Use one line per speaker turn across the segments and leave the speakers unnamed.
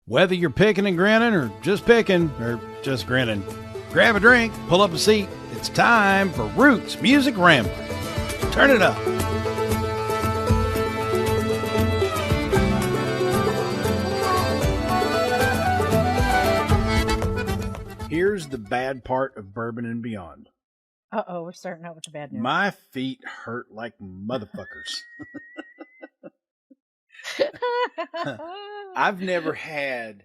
Whether you're picking and grinning or just grinning, grab a drink, pull up a seat. It's time for Roots Music Rambler. Turn it up. Here's the bad part of Bourbon and Beyond.
Uh-oh, we're starting out with the bad news.
My feet hurt like motherfuckers. I've never had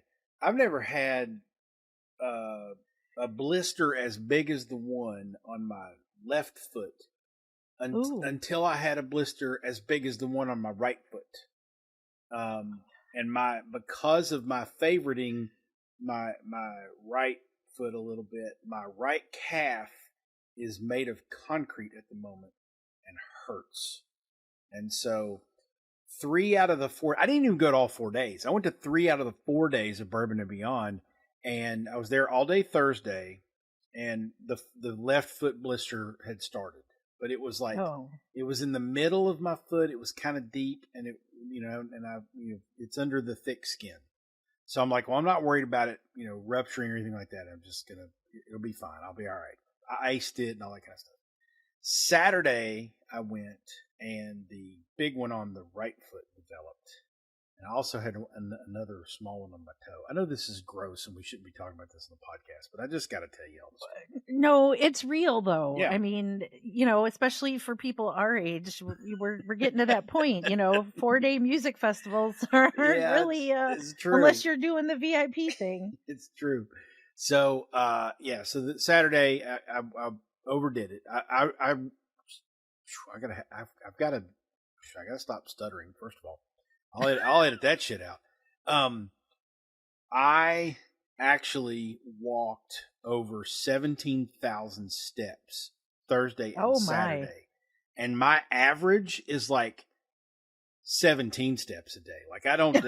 a blister as big as the one on my left foot until I had a blister as big as the one on my right foot. And because of my favoriting my right foot a little bit, my right calf is made of concrete at the moment and hurts. And so 3 out of the 4, I didn't even go to all 4 days. I went to 3 out of the 4 days of Bourbon and Beyond, and I was there all day Thursday, and the left foot blister had started. But it was like, It was in the middle of my foot. It was kind of deep, and it's under the thick skin. So I'm like, well, I'm not worried about it, rupturing or anything like that. I'm just it'll be fine. I'll be all right. I iced it and all that kind of stuff. Saturday, I went, and the big one on the right foot developed. And I also had another small one on my toe. I know this is gross, and we shouldn't be talking about this in the podcast, but I just got to tell you all this.
No, it's real, though.
Yeah.
I mean, especially for people our age, we're getting to that point. 4-day music festivals aren't really,
it's true.
Unless you're doing the VIP thing.
It's true. So, so Saturday, I overdid it. I've got to stop stuttering. First of all, I'll edit that shit out. I actually walked over 17,000 steps Thursday and Saturday, and my average is like 17 steps a day. Like I don't do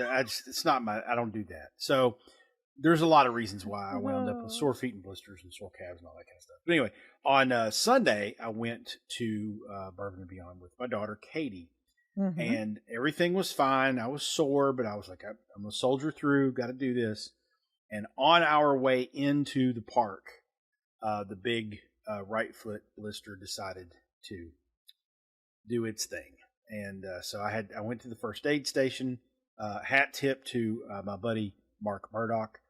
that. So there's a lot of reasons why I wound up with sore feet and blisters and sore calves and all that kind of stuff. But anyway, on Sunday, I went to Bourbon and Beyond with my daughter, Katie, and everything was fine. I was sore, but I was like, I'm going to soldier through, got to do this. And on our way into the park, the big right foot blister decided to do its thing. And so I went to the first aid station, hat tip to my buddy, Mark Murdoch,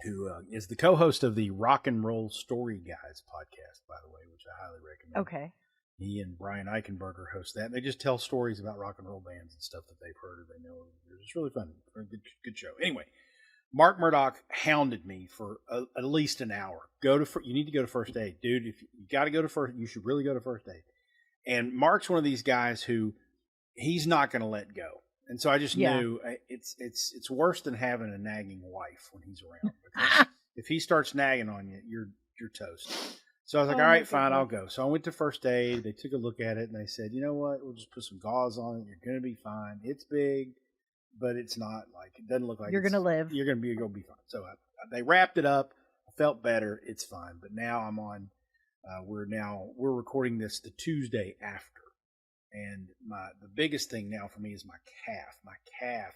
who is the co-host of the Rock and Roll Story Guys podcast, by the way, which I highly recommend.
Okay.
He and Brian Eichenberger host that. And they just tell stories about rock and roll bands and stuff that they've heard or they know. It's really fun. Good show. Anyway, Mark Murdoch hounded me for at least an hour. You need to go to first aid. Dude, if you got to go to first, you should really go to first aid. And Mark's one of these guys who he's not going to let go. And so I just knew it's worse than having a nagging wife when he's around. Because if he starts nagging on you, you're toast. So I was like, all right, fine, I'll go. So I went to first aid. They took a look at it, and they said, you know what? We'll just put some gauze on it. You're going to be fine. It's big, but it's not like, it doesn't look like
you're going to live.
You're going to be fine. So they wrapped it up. I felt better. It's fine. But now I'm on, we're recording this the Tuesday after. And the biggest thing now for me is my calf. My calf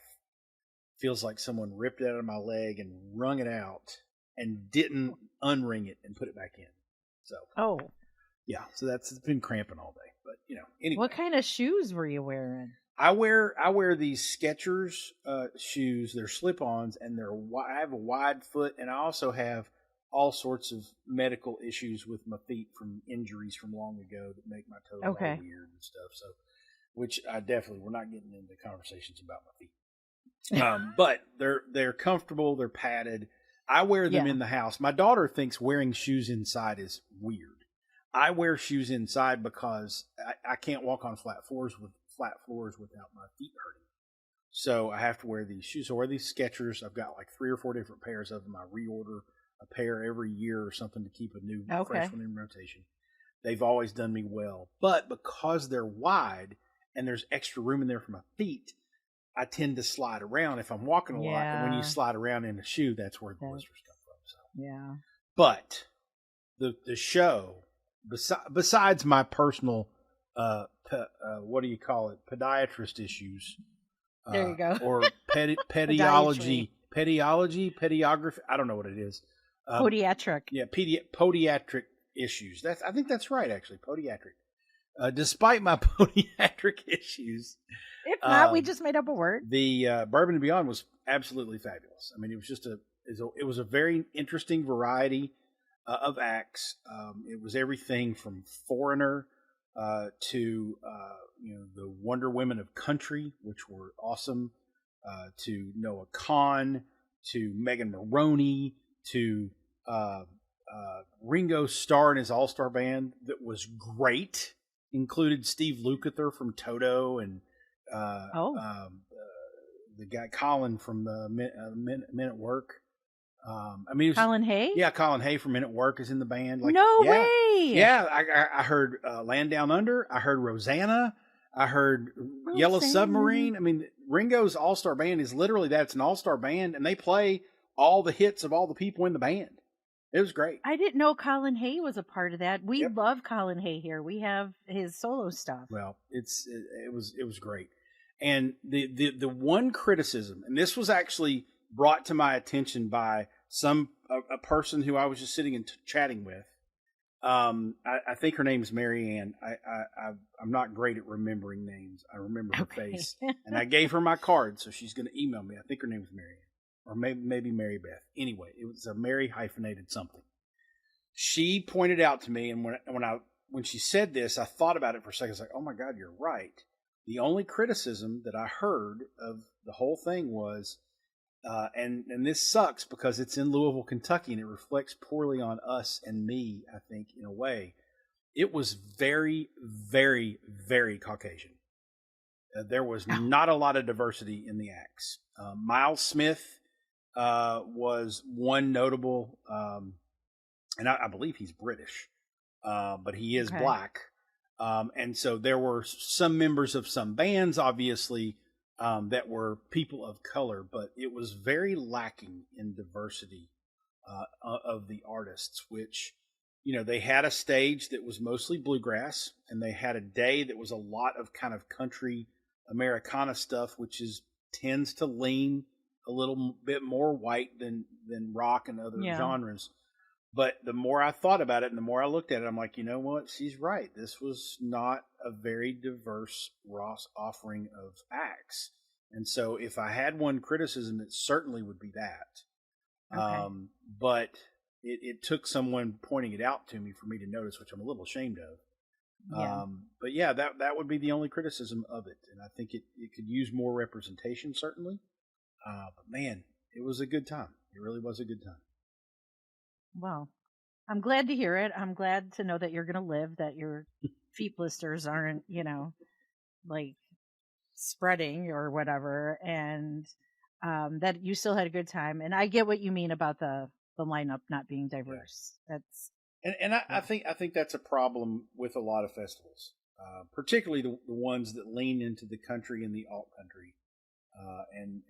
feels like someone ripped it out of my leg and wrung it out and didn't unring it and put it back in. So so it's been cramping all day. But anyway.
What kind of shoes were you wearing?
I wear these Skechers shoes. They're slip-ons, and I have a wide foot, and I also have all sorts of medical issues with my feet from injuries from long ago that make my toes all weird and stuff. So, which we're not getting into conversations about my feet. But they're comfortable. They're padded. I wear them in the house. My daughter thinks wearing shoes inside is weird. I wear shoes inside because I can't walk on flat floors without my feet hurting. So I have to wear these shoes. So I wear these Skechers. I've got like 3 or 4 different pairs of them. I reorder a pair every year or something to keep a new fresh one in rotation. They've always done me well. But because they're wide and there's extra room in there for my feet, I tend to slide around if I'm walking a lot. And when you slide around in a shoe, that's where the blisters come from. So.
Yeah.
But the show, besides my personal, podiatrist issues,
There you go.
Or pediology, pediography. I don't know what it is.
Podiatric.
Yeah, podiatric issues. I think that's right, actually, podiatric. Despite my podiatric issues,
if not, we just made up a word.
The Bourbon and Beyond was absolutely fabulous. I mean, it was just it was a very interesting variety of acts. It was everything from Foreigner to the Wonder Women of Country, which were awesome, to Noah Kahan, to Megan Maroney, to Ringo Starr and his all-star band that was great. Included Steve Lukather from Toto and the guy Colin from Men at Work.
Colin Hay?
Yeah, Colin Hay from Men at Work is in the band.
No way!
Yeah, I heard Land Down Under. I heard Rosanna. I heard Yellow Submarine. I mean, Ringo's all-star band is literally that. It's an all-star band, and they play all the hits of all the people in the band. It was great.
I didn't know Colin Hay was a part of that. We love Colin Hay here. We have his solo stuff.
Well, it was great. And the one criticism, and this was actually brought to my attention by a person who I was just sitting and chatting with. I think her name is Mary Ann. I'm not great at remembering names. I remember her face, and I gave her my card, so she's going to email me. I think her name is Mary Ann, or maybe Mary Beth. Anyway, it was a Mary hyphenated something. She pointed out to me, and when she said this, I thought about it for a second. I was like, oh my God, you're right. The only criticism that I heard of the whole thing was, and this sucks because it's in Louisville, Kentucky, and it reflects poorly on us and me, I think, in a way. It was very, very, very Caucasian. There was not a lot of diversity in the acts. Miles Smith was one notable, and I believe he's British, but he is black. And so there were some members of some bands, obviously, that were people of color, but it was very lacking in diversity of the artists, which, they had a stage that was mostly bluegrass, and they had a day that was a lot of kind of country Americana stuff, which tends to lean a little bit more white than rock and other genres. But the more I thought about it and the more I looked at it, I'm like, you know what? She's right. This was not a very diverse Ross offering of acts. And so if I had one criticism, it certainly would be that. Okay. But it took someone pointing it out to me for me to notice, which I'm a little ashamed of. Yeah. But yeah, that would be the only criticism of it. And I think it could use more representation, certainly. But man, it was a good time. It really was a good time.
Well, I'm glad to hear it. I'm glad to know that you're going to live, that your feet blisters aren't, like spreading or whatever, and that you still had a good time. And I get what you mean about the lineup not being diverse. That's
I think that's a problem with a lot of festivals, particularly the ones that lean into the country and the alt country. And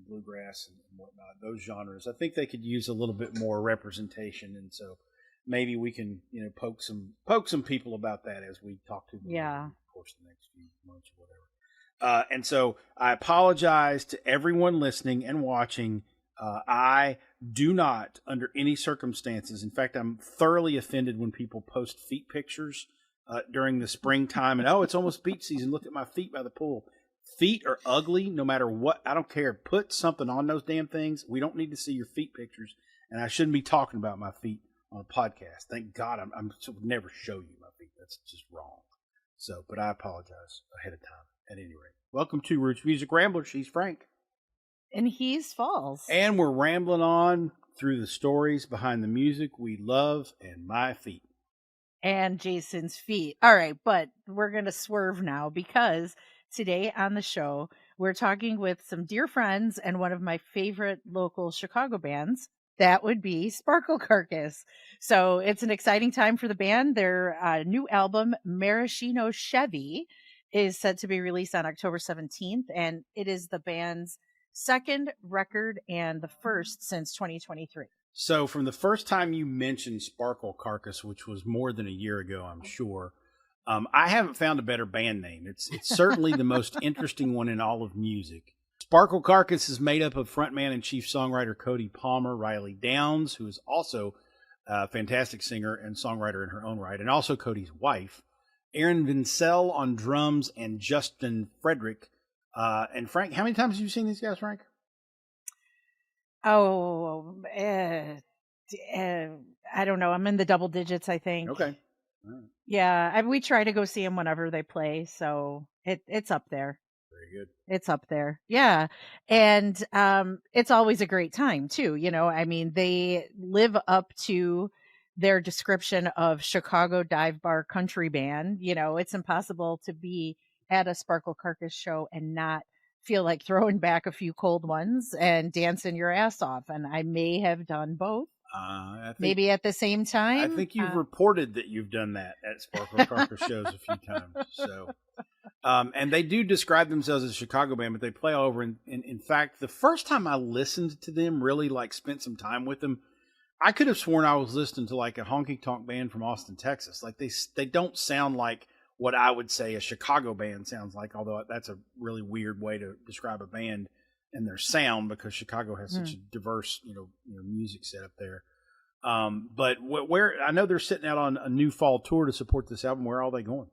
bluegrass and whatnot, those genres. I think they could use a little bit more representation, and so maybe we can, poke some people about that as we talk to them.
Yeah.
Of course, the next few months or whatever. And so I apologize to everyone listening and watching. I do not, under any circumstances. In fact, I'm thoroughly offended when people post feet pictures during the springtime, and it's almost beach season. Look at my feet by the pool. Feet are ugly no matter what. I don't care. Put something on those damn things. We don't need to see your feet pictures. And I shouldn't be talking about my feet on a podcast. Thank God I would never show you my feet. That's just wrong. So, but I apologize ahead of time at any rate. Welcome to Roots Music Rambler. She's Frank.
And he's Falls.
And we're rambling on through the stories behind the music we love and my feet.
And Jason's feet. All right, but we're going to swerve now because today on the show, we're talking with some dear friends and one of my favorite local Chicago bands. That would be Sparkle Carcass. So it's an exciting time for the band. Their new album, Maraschino Chevy, is set to be released on October 17th. And it is the band's second record and the first since 2023.
So from the first time you mentioned Sparkle Carcass, which was more than a year ago, I'm sure, I haven't found a better band name. It's certainly the most interesting one in all of music. Sparkle Carcass is made up of frontman and chief songwriter Cody Palmer, Reilly Downes, who is also a fantastic singer and songwriter in her own right, and also Cody's wife, Aaron Vincel on drums, and Justin Frederick. And Frank, how many times have you seen these guys, Frank?
Oh, I don't know. I'm in the double digits, I think.
Okay. All right.
Yeah, we try to go see them whenever they play, so it's up there.
Very good.
It's up there. Yeah. And it's always a great time too. I mean, they live up to their description of Chicago dive bar country band. It's impossible to be at a Sparkle Carcass show and not feel like throwing back a few cold ones and dancing your ass off. And I may have done both. Maybe at the same time.
I think you've reported that you've done that at Sparkle Carcass shows a few times. So, and they do describe themselves as a Chicago band, but they play all over. And in fact, the first time I listened to them, really spent some time with them, I could have sworn I was listening to a honky-tonk band from Austin, Texas. They don't sound like what I would say a Chicago band sounds like, although that's a really weird way to describe a band and their sound, because Chicago has such a diverse, music set up there. But where I know they're sitting out on a new fall tour to support this album. Where are they going?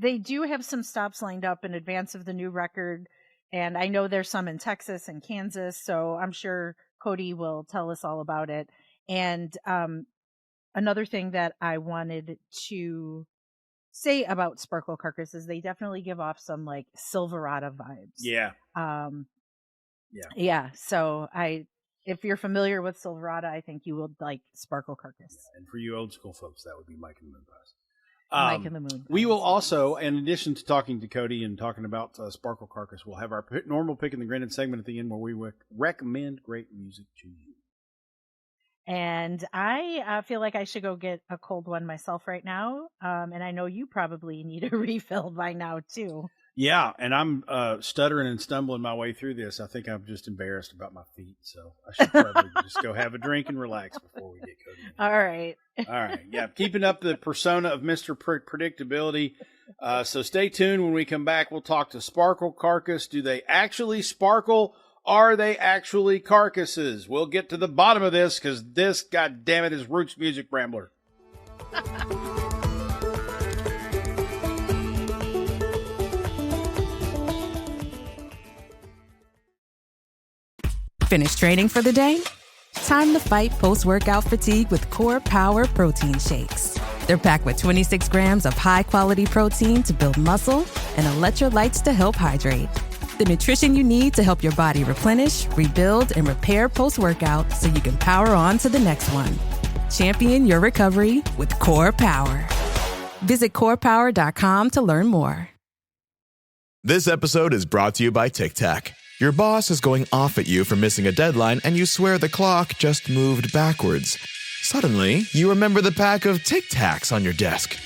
They do have some stops lined up in advance of the new record, and I know there's some in Texas and Kansas, so I'm sure Cody will tell us all about it. And another thing that I wanted to say about Sparkle Carcass is they definitely give off some Silverado vibes.
Yeah.
Yeah. So if you're familiar with Silverado, I think you will like Sparkle Carcass.
Yeah, and for you old school folks, that would be Mike and the Moon Pies.
Mike and the Moon Pies.
We will also, in addition to talking to Cody and talking about Sparkle Carcass, we'll have our normal Pick and the Granted segment at the end where we recommend great music to you.
And I feel like I should go get a cold one myself right now. And I know you probably need a refill by now, too. Yeah,
and I'm stuttering and stumbling my way through this. I think I'm just embarrassed about my feet, so I should probably just go have a drink and relax before we get Cody in.
All right.
Yeah, keeping up the persona of Mr. Predictability. So stay tuned. When we come back, we'll talk to Sparkle Carcass. Do they actually sparkle? Are they actually carcasses? We'll get to the bottom of this, because this, goddammit, is Roots Music Rambler.
Finished training for the day? Time to fight post-workout fatigue with Core Power Protein Shakes. They're packed with 26 grams of high-quality protein to build muscle and electrolytes to help hydrate. The nutrition you need to help your body replenish, rebuild, and repair post-workout so you can power on to the next one. Champion your recovery with Core Power. Visit corepower.com to learn more.
This episode is brought to you by Tic Tac. Your boss is going off at you for missing a deadline, and you swear the clock just moved backwards. Suddenly, you remember the pack of Tic Tacs on your desk.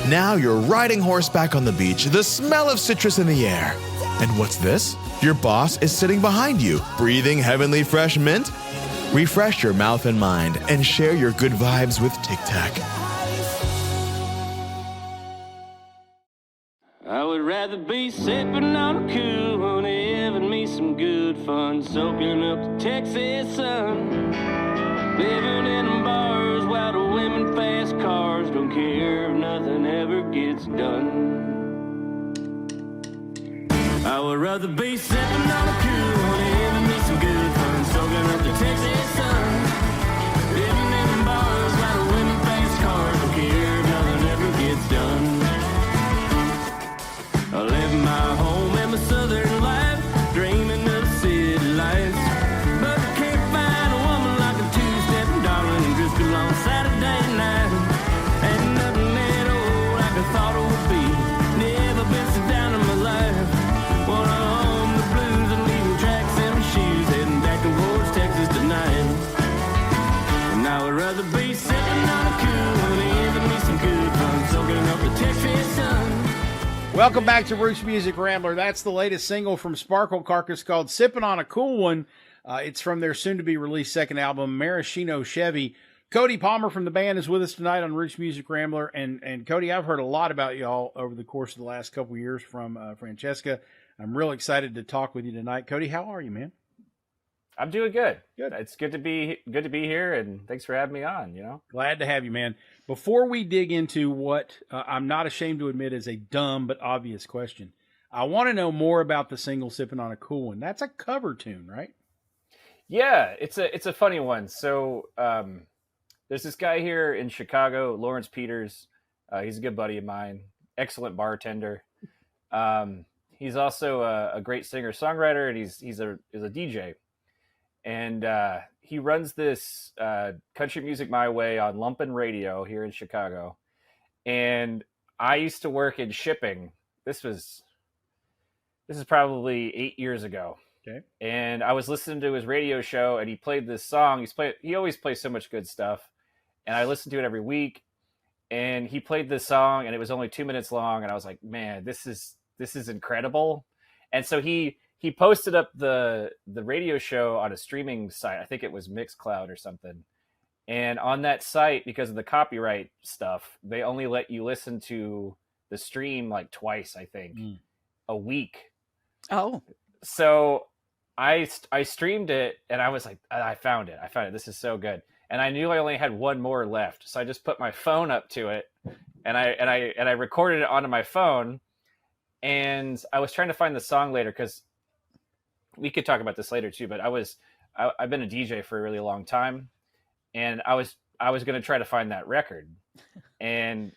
Now you're riding horseback on the beach, the smell of citrus in the air. And what's this? Your boss is sitting behind you, breathing heavenly fresh mint. Refresh your mouth and mind and share your good vibes with Tic Tac.
I would rather be sipping on a cool one, having me some good fun, soaking up the Texas sun. Living in bars while the women fast cars, don't care if nothing ever gets done. I would rather be sipping on a cool one, having me some good fun, soaking up the Texas sun. Living in bars while the women fast cars, don't care if nothing ever gets done. I live in my home and my southern life, dreaming of city lights. But I can't find a woman like a two-step darling and drift along Saturday night. Ain't nothing at all like I thought it would be. Never been so down in my life. Wanna home the blues and leaving tracks in my shoes, heading back towards Texas tonight. And I would rather be sitting on a cool one, giving me some good fun, soaking up the Texas sun.
Welcome back to Roots Music Rambler. That's the latest single from Sparkle Carcass called Sippin' on a Cool One. It's from their soon-to-be-released second album, Maraschino Chevy. Cody Palmer from the band is with us tonight on Roots Music Rambler. And Cody, I've heard a lot about y'all over the course of the last couple of years from Francesca. I'm real excited to talk with you tonight. Cody, how are you, man?
I'm doing good.
Good.
It's good to be here, and thanks for having me on.
Glad to have you, man. Before we dig into what I'm not ashamed to admit is a dumb but obvious question, I want to know more about the single "Sippin' on a Cool One." That's a cover tune, right?
Yeah, it's a funny one. So there's this guy here in Chicago, Lawrence Peters. He's a good buddy of mine, excellent bartender. He's also a great singer-songwriter, and he's a DJ. And he runs this Country Music My Way on Lumpin' Radio here in Chicago. And I used to work in shipping. This is probably 8 years ago.
Okay.
And I was listening to his radio show, and he played this song. He always plays so much good stuff, and I listened to it every week. And he played this song, and it was only 2 minutes long, and I was like, man, this is incredible. And so he posted up the radio show on a streaming site. I think it was Mixcloud or something. And on that site, because of the copyright stuff, they only let you listen to the stream like twice, I think, a week.
Oh.
So I streamed it, and I was like, I found it. This is so good. And I knew I only had one more left. So I just put my phone up to it, and I recorded it onto my phone. And I was trying to find the song later, because we could talk about this later too, but I've been a DJ for a really long time, and I was going to try to find that record. And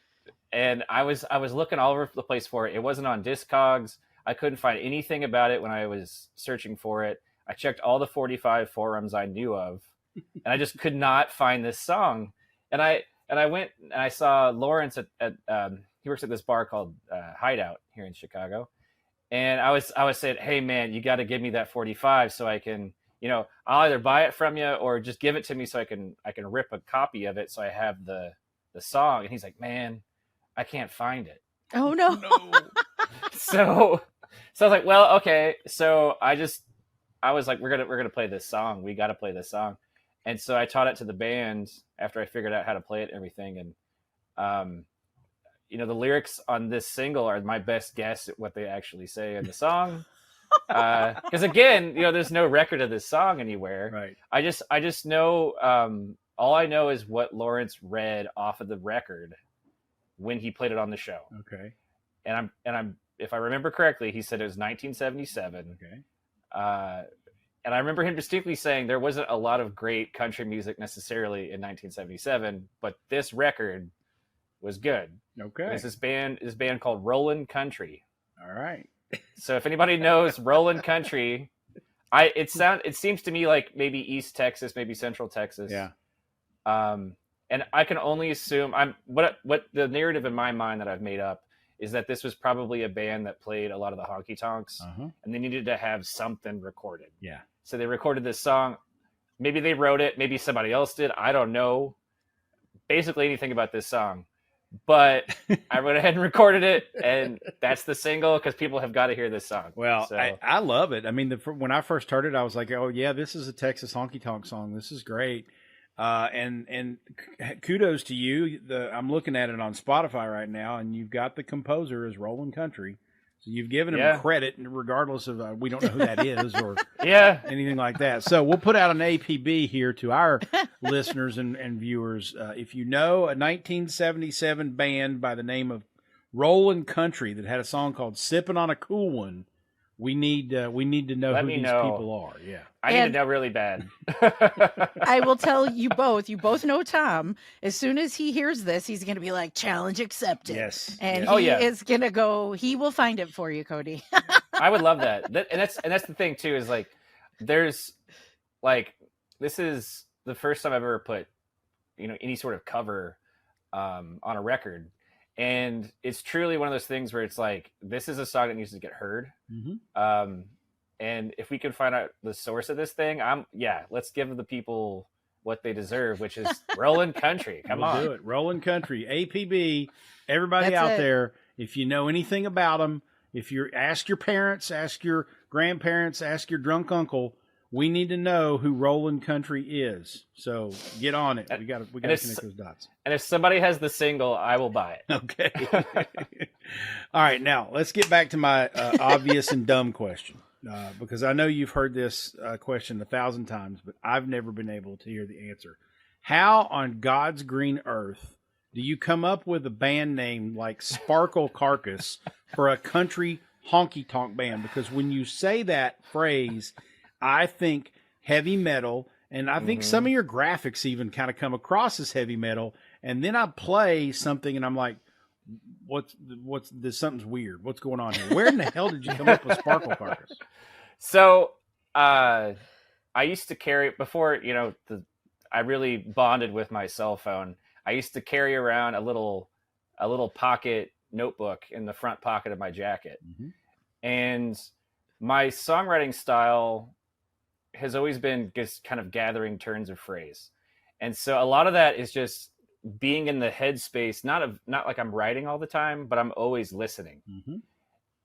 I was looking all over the place for it. It wasn't on Discogs. I couldn't find anything about it when I was searching for it. I checked all the 45 forums I knew of, and I just could not find this song. And I went and I saw Lawrence at he works at this bar called Hideout here in Chicago. And I was saying, hey man, you got to give me that 45 so I can, I'll either buy it from you or just give it to me so I can rip a copy of it so I have the song. And he's like, man, I can't find it.
Oh no.
So I was like, well, okay. So I was like, we're gonna play this song. We got to play this song. And so I taught it to the band after I figured out how to play it and everything. And the lyrics on this single are my best guess at what they actually say in the song. Because again, there's no record of this song anywhere.
Right.
I just know, all I know is what Lawrence read off of the record when he played it on the show.
Okay.
And I'm if I remember correctly, he said it was 1977.
Okay.
And I remember him distinctly saying there wasn't a lot of great country music necessarily in 1977, but this record was good.
Okay.
There's this band called Rollin Country.
All right.
So if anybody knows Rollin Country, it seems to me like maybe East Texas, maybe Central Texas.
Yeah.
And I can only assume what the narrative in my mind that I've made up is that this was probably a band that played a lot of the honky-tonks, and they needed to have something recorded.
Yeah.
So they recorded this song. Maybe they wrote it. Maybe somebody else did. I don't know basically anything about this song. But I went ahead and recorded it, and that's the single because people have got to hear this song.
Well,
so.
I love it. I mean, when I first heard it, I was like, oh, yeah, this is a Texas honky-tonk song. This is great. And kudos to you. I'm looking at it on Spotify right now, and you've got the composer as Rollin Country. So you've given him credit, regardless of we don't know who that is or anything like that. So we'll put out an APB here to our listeners and viewers. If you know a 1977 band by the name of Rollin Country that had a song called "Sippin' on a Cool One," we need to know who these people are. Yeah.
I need to know really bad.
I will tell you both. You both know Tom. As soon as he hears this, he's going to be like, challenge accepted.
Yes.
And he is going to go, he will find it for you, Cody.
I would love that. And that's the thing too, is like, there's like, this is the first time I've ever put, any sort of cover on a record. And it's truly one of those things where it's like, this is a song that needs to get heard. Mm-hmm. And if we can find out the source of this thing, let's give the people what they deserve, which is Rollin Country. Come on.
Do it. Rollin Country, APB. Everybody out there, if you know anything about them, ask your parents, ask your grandparents, ask your drunk uncle, we need to know who Rollin Country is. So get on it. We got to connect those dots.
And if somebody has the single, I will buy it.
Okay. All right. Now let's get back to my obvious and dumb question, because I know you've heard this question 1,000 times, but I've never been able to hear the answer. How on God's green earth do you come up with a band name like Sparkle Carcass for a country honky-tonk band? Because when you say that phrase, I think heavy metal, and I think some of your graphics even kind of come across as heavy metal. And then I play something, and I'm like, "What's this? Something's weird. What's going on here? Where in the hell did you come up with Sparkle Carcass?"
So, I used to carry before. I really bonded with my cell phone. I used to carry around a little pocket notebook in the front pocket of my jacket, and my songwriting style has always been just kind of gathering turns of phrase. And so a lot of that is just being in the headspace, not like I'm writing all the time, but I'm always listening.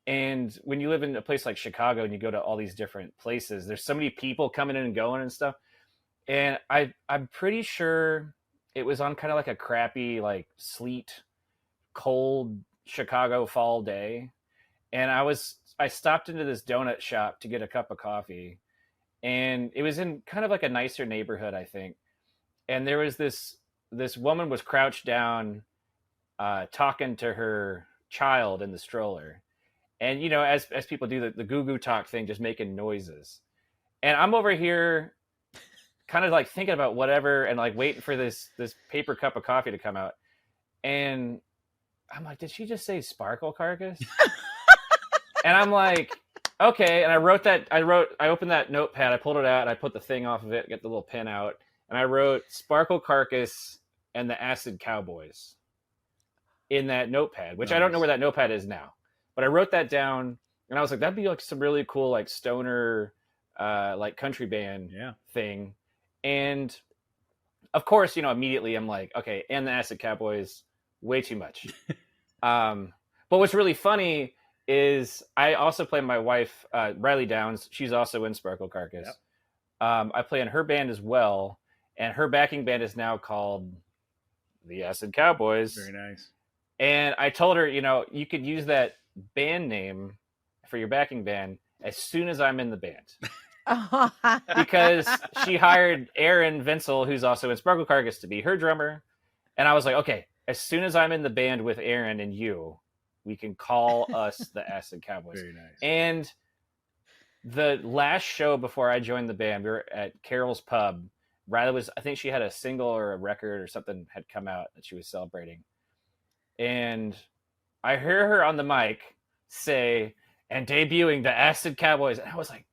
And when you live in a place like Chicago and you go to all these different places, there's so many people coming in and going and stuff. And I'm pretty sure it was on kind of like a crappy, like sleet, cold Chicago fall day. And I stopped into this donut shop to get a cup of coffee, and it was in kind of like a nicer neighborhood, I think. And there was this woman was crouched down, talking to her child in the stroller. And, as people do the goo-goo talk thing, just making noises. And I'm over here kind of like thinking about whatever and like waiting for this paper cup of coffee to come out. And I'm like, did she just say Sparkle Carcass? And I'm like, okay. And I opened that notepad, I pulled it out, and I put the thing off of it, get the little pin out, and I wrote Sparkle Carcass and the Acid Cowboys in that notepad, which I don't know where that notepad is now. But I wrote that down, and I was like, that'd be like some really cool, like stoner, like country band thing. And of course, immediately I'm like, okay, and the Acid Cowboys, way too much. But what's really funny is I also play my wife, Reilly Downes. She's also in Sparkle Carcass. Yep. I play in her band as well, and her backing band is now called the Acid Cowboys.
Very nice.
And I told her, you could use that band name for your backing band as soon as I'm in the band. Because she hired Aaron Vinsel, who's also in Sparkle Carcass, to be her drummer. And I was like, okay, as soon as I'm in the band with Aaron and you, we can call us the Acid Cowboys.
Very nice.
And the last show before I joined the band, we were at Carol's Pub. Riley I think she had a single or a record or something had come out that she was celebrating. And I hear her on the mic say, and debuting the Acid Cowboys. And I was like,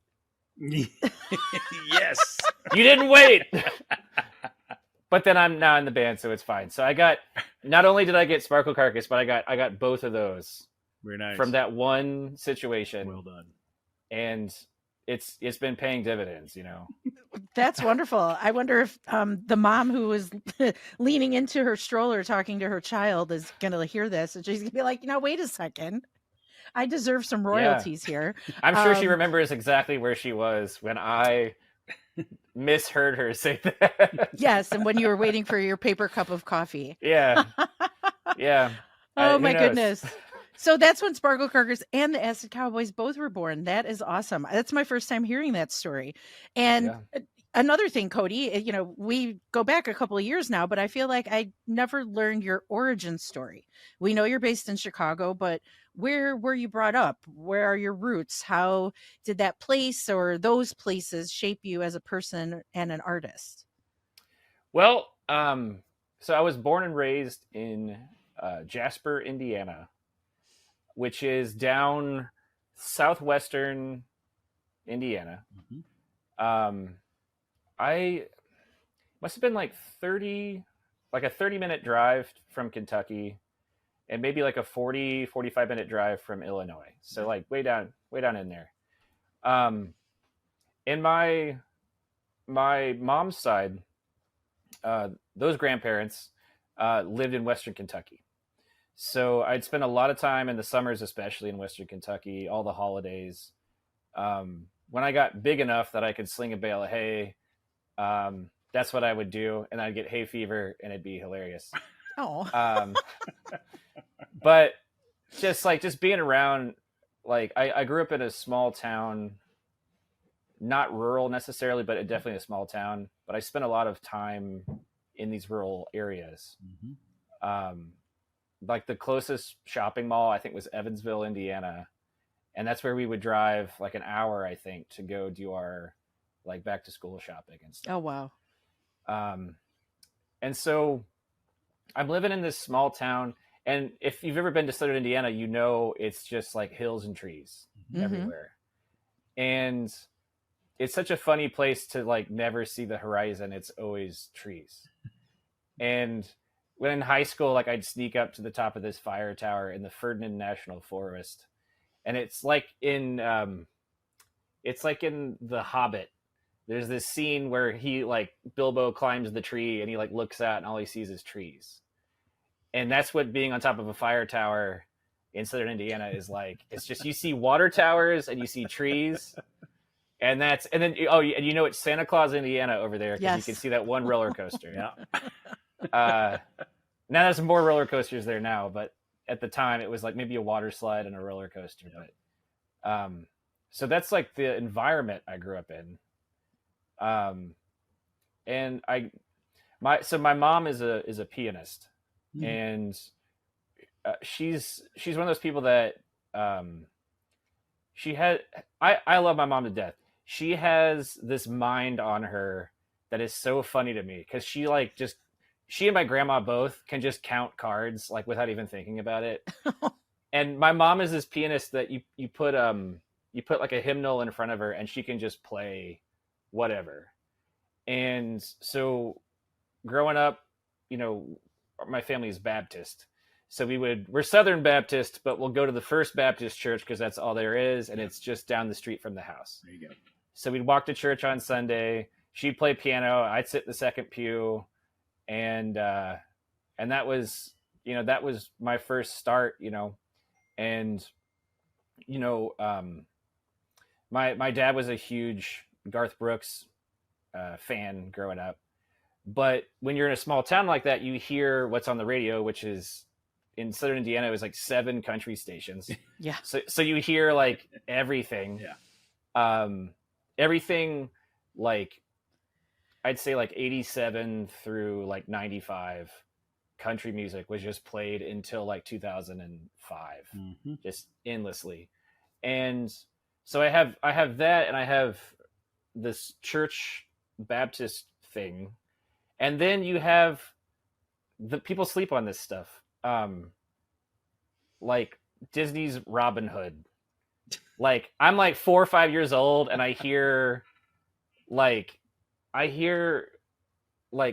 yes,
you didn't wait. But then I'm now in the band, so it's fine. So not only did I get Sparkle Carcass, but I got both of those.
Very nice.
From that one situation.
Well done.
And it's been paying dividends,
That's wonderful. I wonder if the mom who was leaning into her stroller talking to her child is going to hear this, and she's going to be like, wait a second. I deserve some royalties here.
I'm sure she remembers exactly where she was when I misheard her say that.
Yes, and when you were waiting for your paper cup of coffee.
Yeah.
Oh, my goodness. So that's when Sparkle Carcass and the Acid Cowboys both were born. That is awesome. That's my first time hearing that story. And another thing, Cody, we go back a couple of years now, but I feel like I never learned your origin story. We know you're based in Chicago, but where were you brought up? Where are your roots? How did that place or those places shape you as a person and an artist?
Well, so I was born and raised in Jasper, Indiana, which is down southwestern Indiana. I must have been like a 30-minute drive from Kentucky, and maybe like a 45-minute drive from Illinois. So like way down in there. In my mom's side, those grandparents lived in Western Kentucky. So I'd spend a lot of time in the summers, especially in Western Kentucky, all the holidays. when I got big enough that I could sling a bale of hay, that's what I would do. And I'd get hay fever and it'd be hilarious.
Oh,
but just being around, like I grew up in a small town, not rural necessarily, but definitely a small town. But I spent a lot of time in these rural areas. Mm-hmm. Like the closest shopping mall, I think, was Evansville, Indiana. And that's where we would drive like an hour, I think, to go do our like back to school shopping and stuff.
Oh, wow.
And so I'm living in this small town. And if you've ever been to Southern Indiana, you know, it's just like hills and trees everywhere. And it's such a funny place to like never see the horizon. It's always trees. And when in high school, like I'd sneak up to the top of this fire tower in the Ferdinand National Forest. And it's like in The Hobbit. There's this scene where Bilbo climbs the tree and he like looks out and all he sees is trees. And that's what being on top of a fire tower in Southern Indiana is like. It's just, you see water towers and you see trees. And then you know it's Santa Claus, Indiana over there, because you can see that one roller coaster. Yeah. Now there's more roller coasters there now, but at the time it was like maybe a water slide and a roller coaster. But so that's like the environment I grew up in. And my mom is a pianist, and she's one of those people that I love my mom to death. She has this mind on her that is so funny to me, because she and my grandma both can just count cards like without even thinking about it. And my mom is this pianist that you put like a hymnal in front of her and she can just play whatever. And so growing up, you know, my family is Baptist. So we're Southern Baptist, but we'll go to the First Baptist church because that's all there is. And it's just down the street from the house. There you go. So we'd walk to church on Sunday. She'd play piano. I'd sit in the second pew. And that was my first start, you know. And, you know, my dad was a huge Garth Brooks fan growing up. But when you're in a small town like that, you hear what's on the radio, which is in Southern Indiana, it was like 7 country stations.
Yeah.
So you hear like everything. Yeah. Everything like, I'd say like 87 through like 95 country music was just played until like 2005, just endlessly. And so I have that, and I have this church Baptist thing. And then you have the people sleep on this stuff. Like Disney's Robin Hood. Like I'm like 4 or 5 years old and I hear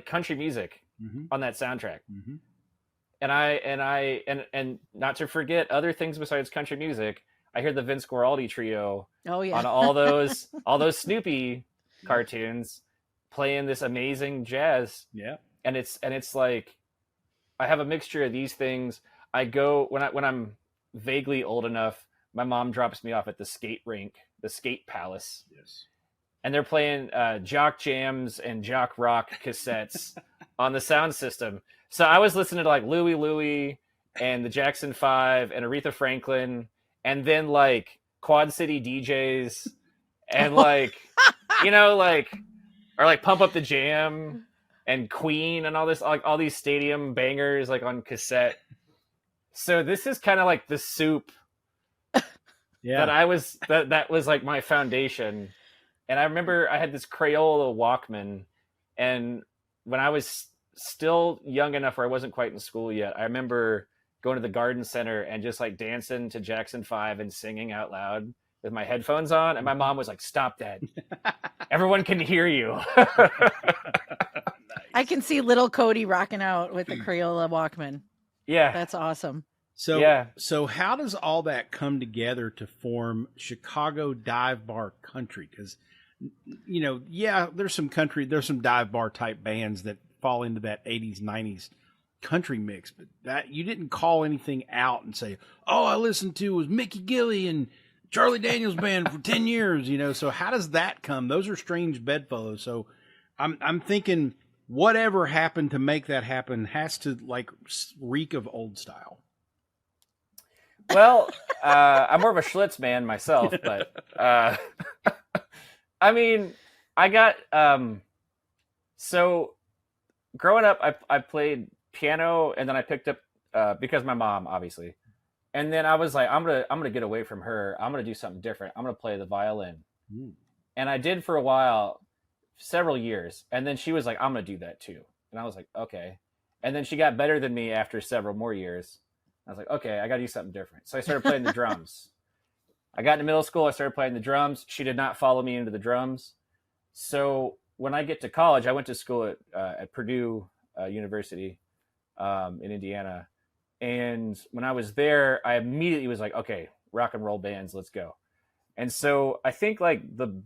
country music on that soundtrack. And not to forget other things besides country music, I hear the Vince Guaraldi trio on all those Snoopy cartoons playing this amazing jazz. Yeah. And it's like I have a mixture of these things. I go when I'm vaguely old enough, my mom drops me off at the skate rink, the Skate Palace. Yes. And they're playing jock jams and jock rock cassettes on the sound system. So I was listening to like Louie Louie and the Jackson 5 and Aretha Franklin, and then like Quad City DJs and like, you know, like, or like Pump Up the Jam and Queen and all this, like all these stadium bangers like on cassette. So this is kind of like the soup that was like my foundation. And I remember I had this Crayola Walkman, and when I was still young enough where I wasn't quite in school yet, I remember going to the garden center and just like dancing to Jackson 5 and singing out loud with my headphones on. And my mom was like, "Stop that. Everyone can hear you."
I can see little Cody rocking out with the Crayola Walkman.
Yeah.
That's awesome.
So how does all that come together to form Chicago Dive Bar Country? Because, you know, there's some dive bar type bands that fall into that 80s, 90s country mix, but that you didn't call anything out and say, "Oh, I listened to was Mickey Gilley and Charlie Daniels Band for 10 years, you know. So how does that come? Those are strange bedfellows. So I'm thinking whatever happened to make that happen has to like reek of old style.
Well, I'm more of a Schlitz man myself, but I mean, I got so growing up, I played piano, and then I picked up because my mom, obviously, and then I was like, I'm gonna get away from her. I'm gonna do something different. I'm gonna play the violin, and I did for a while, several years, and then she was like, I'm gonna do that too, and I was like, okay, and then she got better than me after several more years. I was like, okay, I got to do something different. So I started playing the drums. I got into middle school. I started playing the drums. She did not follow me into the drums. So when I get to college, I went to school at Purdue University in Indiana. And when I was there, I immediately was like, okay, rock and roll bands, let's go. And so I think like the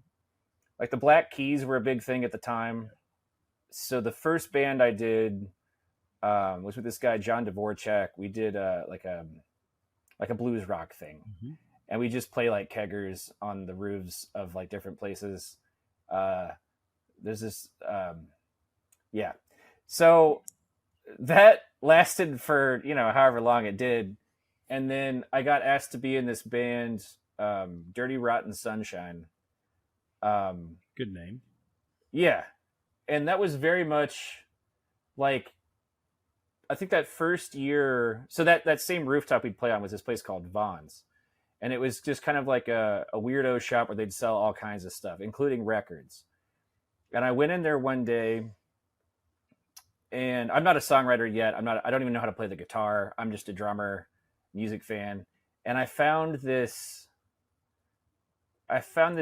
Black Keys were a big thing at the time. So the first band I did was with this guy John Dvorak. We did like a blues rock thing, and we just play like keggers on the roofs of like different places. There's this, yeah. So that lasted for however long it did, and then I got asked to be in this band, Dirty Rotten Sunshine.
Good name.
Yeah, and that was very much like. I think that first year, so that same rooftop we'd play on was this place called Vaughn's. And it was just kind of like a weirdo shop where they'd sell all kinds of stuff, including records. And I went in there one day, and I'm not a songwriter yet. I don't even know how to play the guitar. I'm just a drummer, music fan. And I found this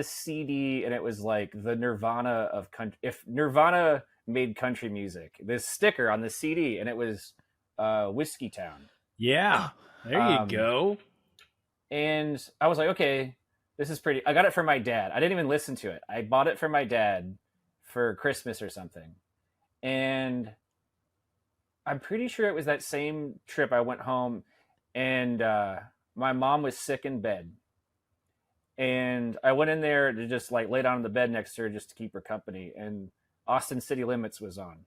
CD, and it was like the Nirvana of country. If Nirvana made country music, this sticker on the CD, and it was Whiskey Town.
Yeah, there you go.
And I was like, okay, this is pretty. I got it for my dad. I didn't even listen to it. I bought it for my dad for Christmas or something. And I'm pretty sure it was that same trip I went home, and my mom was sick in bed. And I went in there to just like lay down on the bed next to her just to keep her company. And Austin City Limits was on,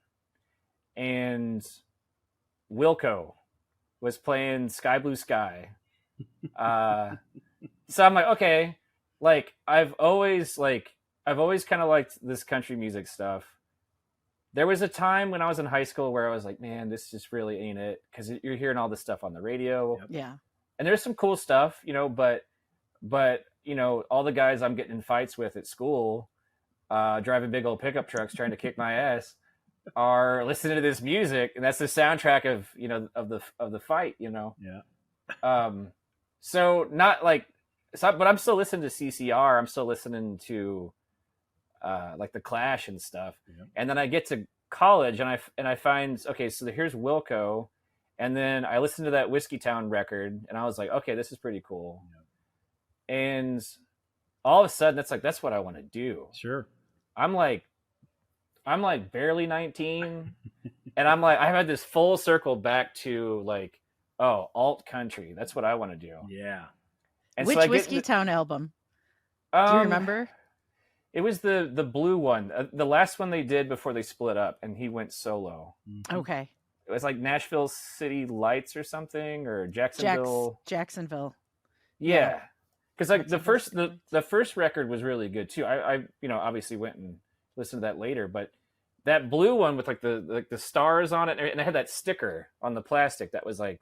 and Wilco was playing Sky Blue Sky. So I'm like, okay, like I've always kind of liked this country music stuff. There was a time when I was in high school where I was like, man, this just really ain't it, because you're hearing all this stuff on the radio.
Yeah,
and there's some cool stuff, but all the guys I'm getting in fights with at school, driving big old pickup trucks trying to kick my ass, are listening to this music, and that's the soundtrack of the fight.
Yeah.
So not like, but I'm still listening to CCR. I'm still listening to like the Clash and stuff. Yeah. And then I get to college, and I find, okay, so here's Wilco, and then I listened to that Whiskey Town record, and I was like, okay, this is pretty cool. Yeah. And all of a sudden, that's what I want to do.
Sure.
I'm like barely 19, and I'm like, I've had this full circle back to like, oh, alt country. That's what I want to do.
Yeah.
And
which
so
Whiskey Town album? Do you remember?
It was the blue one, the last one they did before they split up, and he went solo.
Mm-hmm. Okay.
It was like Nashville City Lights or something, or Jacksonville.
Jacksonville.
Yeah. Because like the first record was really good too. I obviously went and listened to that later, but that blue one with like the stars on it, and it had that sticker on the plastic that was like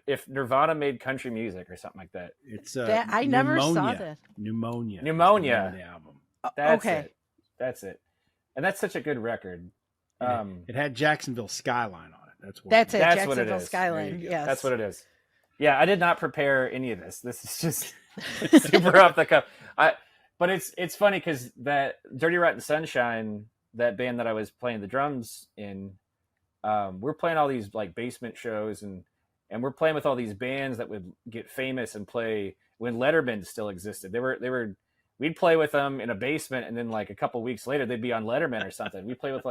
if Nirvana made country music or something like that.
It's
I never saw that.
Pneumonia.
The album.
Okay.
That's it. And that's such a good record.
It had Jacksonville Skyline on it. That's
it.
Jacksonville Skyline. Yes.
That's what it is. Yeah, I did not prepare any of this. This is just super off the cuff. But it's funny because that Dirty Rotten Sunshine, that band that I was playing the drums in, we're playing all these like basement shows, and we're playing with all these bands that would get famous and play when Letterman still existed. We'd play with them in a basement, and then like a couple weeks later they'd be on Letterman or something. We play with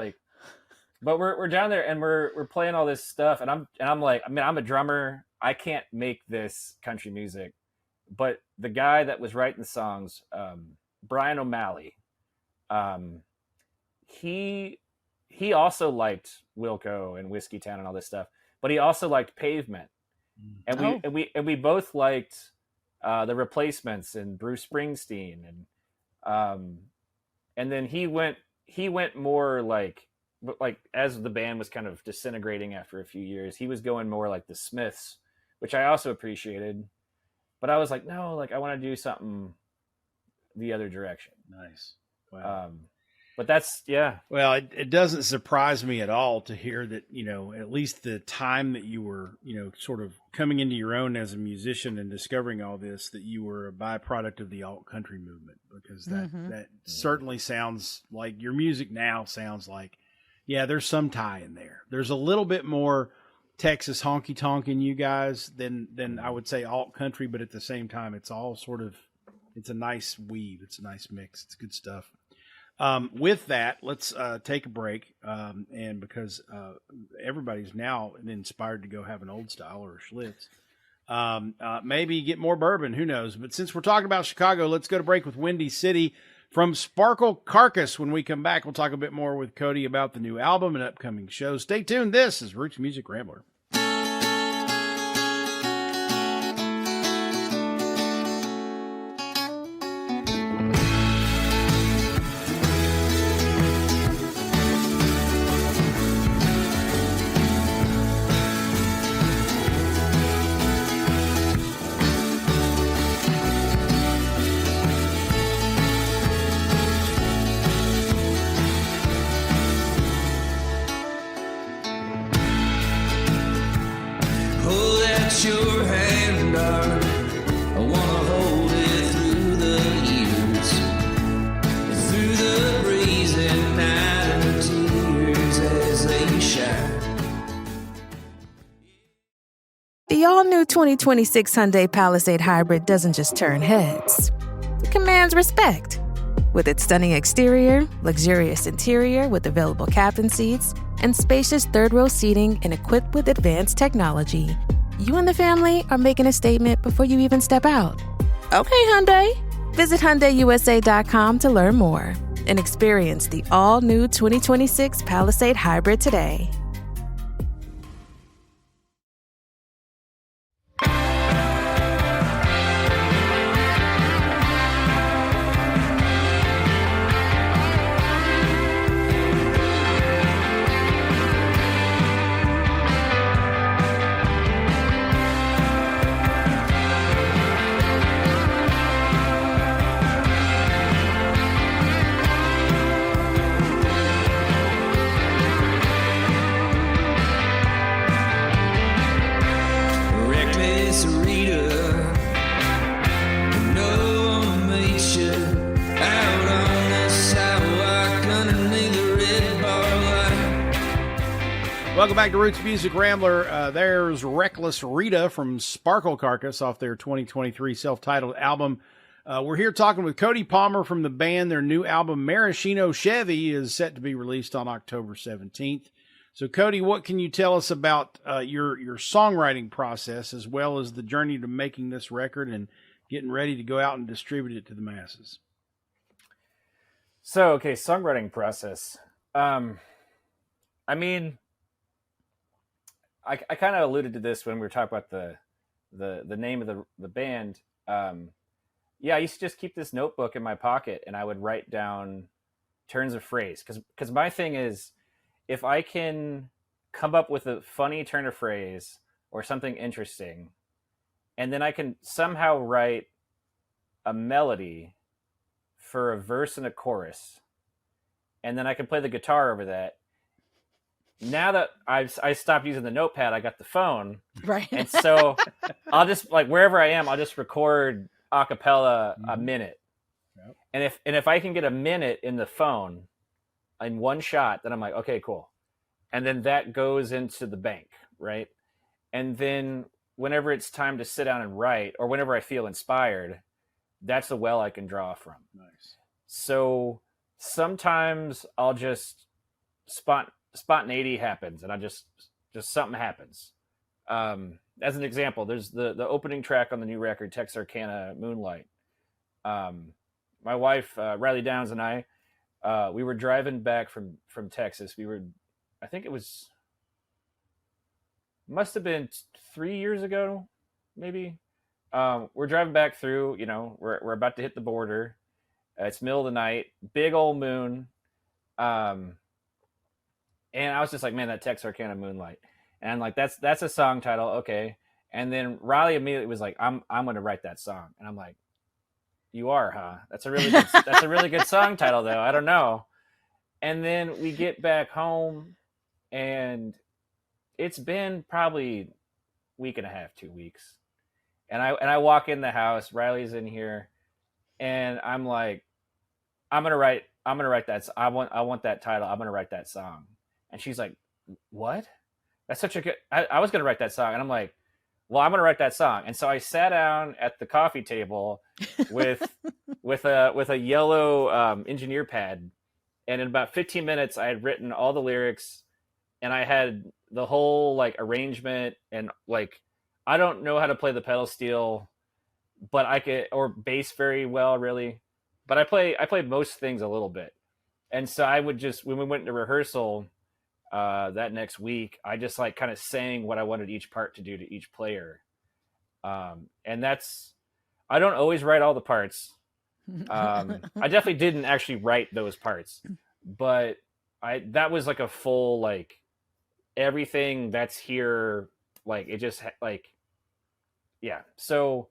but we're down there, and we're playing all this stuff, and I'm like, I mean, I'm a drummer. I can't make this country music, but the guy that was writing the songs, Brian O'Malley, he also liked Wilco and Whiskey Town and all this stuff, but he also liked Pavement, and we both liked the Replacements and Bruce Springsteen, and then he went more like as the band was kind of disintegrating after a few years, he was going more like the Smiths, which I also appreciated, but I was like, no, like I want to do something the other direction.
Nice. Wow.
But that's, yeah.
Well, it doesn't surprise me at all to hear that, at least the time that you were, sort of coming into your own as a musician and discovering all this, that you were a byproduct of the alt country movement, because that certainly sounds like your music now sounds like, yeah, there's some tie in there. There's a little bit more Texas honky-tonk in you guys than I would say alt country, but at the same time, it's all sort of, it's a nice weave. It's a nice mix. It's good stuff. With that, let's take a break. And because everybody's now inspired to go have an old style or a Schlitz, maybe get more bourbon, who knows? But since we're talking about Chicago, let's go to break with Windy City from Sparkle Carcass. When we come back, we'll talk a bit more with Cody about the new album and upcoming shows. Stay tuned. This is Roots Music Rambler.
Your hand, darling. I wanna hold it through the years, through the breezy night and the tears as they shine.
The all-new 2026 Hyundai Palisade Hybrid doesn't just turn heads. It commands respect. With its stunning exterior, luxurious interior with available captain seats, and spacious third-row seating and equipped with advanced technology, you and the family are making a statement before you even step out. Okay, Hyundai. Visit HyundaiUSA.com to learn more and experience the all-new 2026 Palisade Hybrid today.
Welcome back to Roots Music Rambler. There's Reckless Rita from Sparkle Carcass off their 2023 self-titled album. We're here talking with Cody Palmer from the band. Their new album, Maraschino Chevy, is set to be released on October 17th. So, Cody, what can you tell us about your songwriting process, as well as the journey to making this record and getting ready to go out and distribute it to the masses?
So, okay, songwriting process. I kind of alluded to this when we were talking about the name of the band. I used to just keep this notebook in my pocket and I would write down turns of phrase. Because my thing is, if I can come up with a funny turn of phrase or something interesting, and then I can somehow write a melody for a verse and a chorus, and then I can play the guitar over that. Now that I stopped using the notepad, I got the phone.
Right.
And so I'll just, like, wherever I am, I'll just record a cappella a minute. Yep. And if I can get a minute in the phone in one shot, then I'm like, okay, cool. And then that goes into the bank, right? And then whenever it's time to sit down and write, or whenever I feel inspired, that's the well I can draw from.
Nice.
So sometimes I'll just spontaneity happens, and I just something happens. as an example, there's the opening track on the new record, Texarkana Moonlight. My wife, Reilly Downes, and I, we were driving back from Texas. I think it must have been 3 years ago, maybe. We're driving back through, we're about to hit the border. It's middle of the night, big old moon. And I was just like, man, that Texarkana Moonlight. And I'm like, that's a song title. Okay. And then Reilly immediately was like, I'm going to write that song. And I'm like, you are, huh? That's a really good song title though. I don't know. And then we get back home and it's been probably week and a half, 2 weeks. And I walk in the house, Reilly's in here, and I'm like, I'm gonna write that. I want that title. I'm gonna write that song. And she's like, what? That's such a good. I was gonna write that song, and I'm like, well, I'm gonna write that song. And so I sat down at the coffee table with a yellow engineer pad, and in about 15 minutes, I had written all the lyrics, and I had the whole like arrangement, and like I don't know how to play the pedal steel, but I could, or bass very well, really. But I play most things a little bit. And so I would just, when we went to rehearsal that next week, I just like kind of sang what I wanted each part to do to each player. And I don't always write all the parts. I definitely didn't actually write those parts, but that was like a full, like everything that's here. Like it just like, yeah. So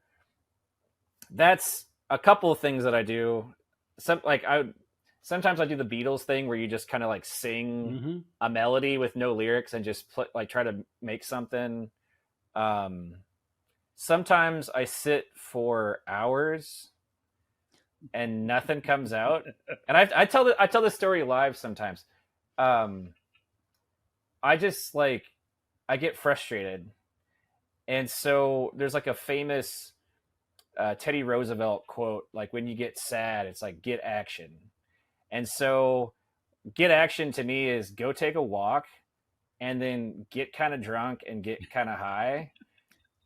that's a couple of things that I do. Sometimes I do the Beatles thing where you just kind of like sing a melody with no lyrics and just try to make something. Sometimes I sit for hours and nothing comes out. And I tell the story live sometimes. I just like, I get frustrated. And so there's like a famous Teddy Roosevelt quote, like when you get sad, it's like, get action. And so get action to me is go take a walk and then get kind of drunk and get kind of high.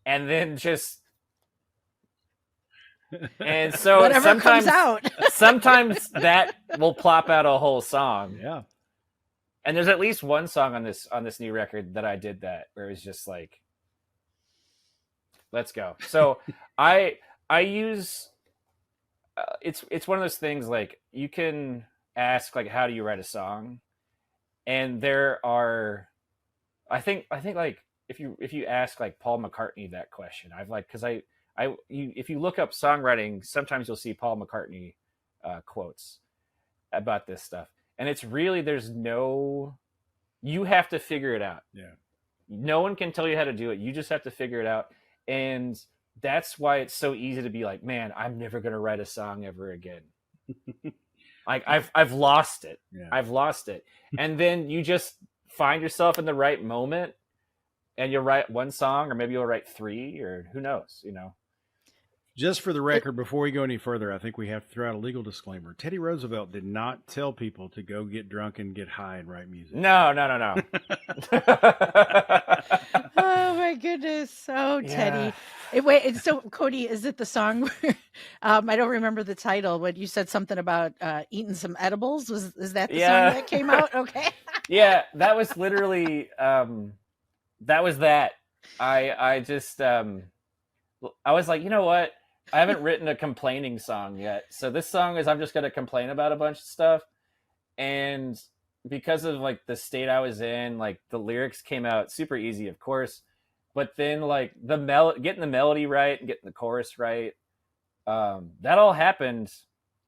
And then just, and so
whatever
sometimes,
comes out.
sometimes that will plop out a whole song.
Yeah.
And there's at least one song on this new record that I did that where it was just like, let's go. So I use, it's one of those things like you can ask like, how do you write a song? And there are, I think like if you ask like Paul McCartney that question, I've like, cause if you look up songwriting, sometimes you'll see Paul McCartney quotes about this stuff. And it's really, you have to figure it out.
Yeah. No
one can tell you how to do it. You just have to figure it out. And that's why it's so easy to be like, man, I'm never going to write a song ever again. Like I've lost it. Yeah. I've lost it. And then you just find yourself in the right moment and you'll write one song or maybe you'll write 3 or who knows,
Just for the record, before we go any further, I think we have to throw out a legal disclaimer. Teddy Roosevelt did not tell people to go get drunk and get high and write music.
No.
Oh my goodness. Oh, Teddy. Wait, so Cody, is it the song where, I don't remember the title, but you said something about eating some edibles? Is that the song that came out? Okay.
Yeah, that was literally, that was that. I just, I was like, you know what? I haven't written a complaining song yet. So this song is, I'm just going to complain about a bunch of stuff. And because of like the state I was in, like the lyrics came out super easy, of course. But then like getting the melody right and getting the chorus right, that all happened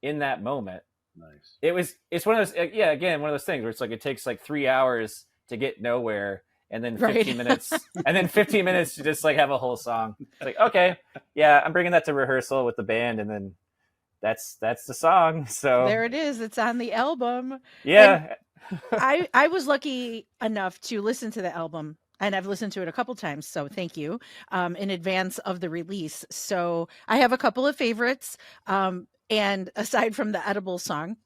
in that moment. Nice. It's one of those, again, one of those things where it's like, it takes like 3 hours to get nowhere. And then 15 minutes, and then 15 minutes to just like have a whole song. It's like, okay, yeah, I'm bringing that to rehearsal with the band, and then that's the song. So
there it is. It's on the album.
Yeah.
I was lucky enough to listen to the album, and I've listened to it a couple times. So thank you in advance of the release. So I have a couple of favorites. And aside from the edible song,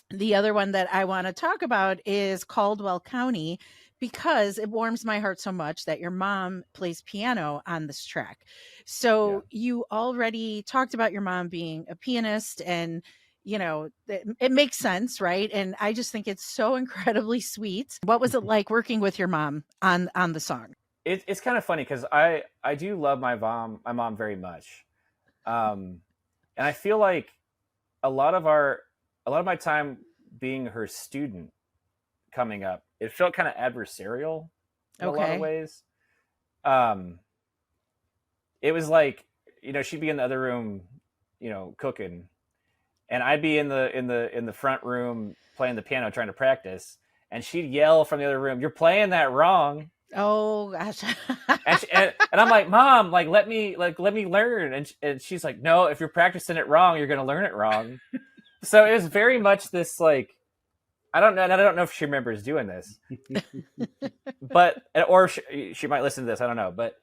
the other one that I want to talk about is Caldwell County, because it warms my heart so much that your mom plays piano on this track. So you already talked about your mom being a pianist, and it makes sense, right? And I just think it's so incredibly sweet. What was it like working with your mom on the song?
It's kind of funny because I do love my mom very much, and I feel like a lot of my time being her student coming up, it felt kind of adversarial in a lot of ways. It was like, she'd be in the other room, cooking, and I'd be in the front room playing the piano trying to practice, and she'd yell from the other room, "You're playing that wrong."
Oh gosh.
and I'm like, "Mom, let me learn." And she's like, "No, if you're practicing it wrong, you're going to learn it wrong." So it was very much this like, I don't know if she remembers doing this, or she might listen to this. I don't know, but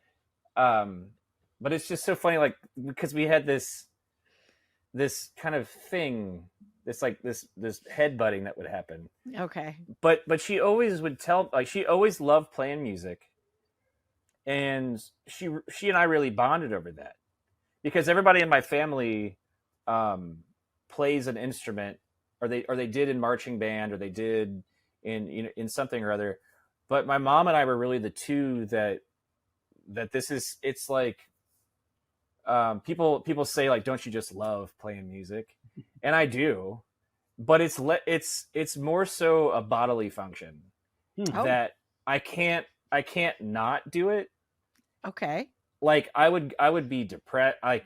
it's just so funny, like, because we had this kind of thing, this headbutting that would happen.
Okay.
But she always would tell, like, she always loved playing music, and she and I really bonded over that, because everybody in my family plays an instrument, or they did in marching band, or they did in something or other. But my mom and I were really the two that it's like, people say, like, don't you just love playing music? And I do, but it's more so a bodily function that I can't not do it.
Okay.
Like, I would be depressed. Like,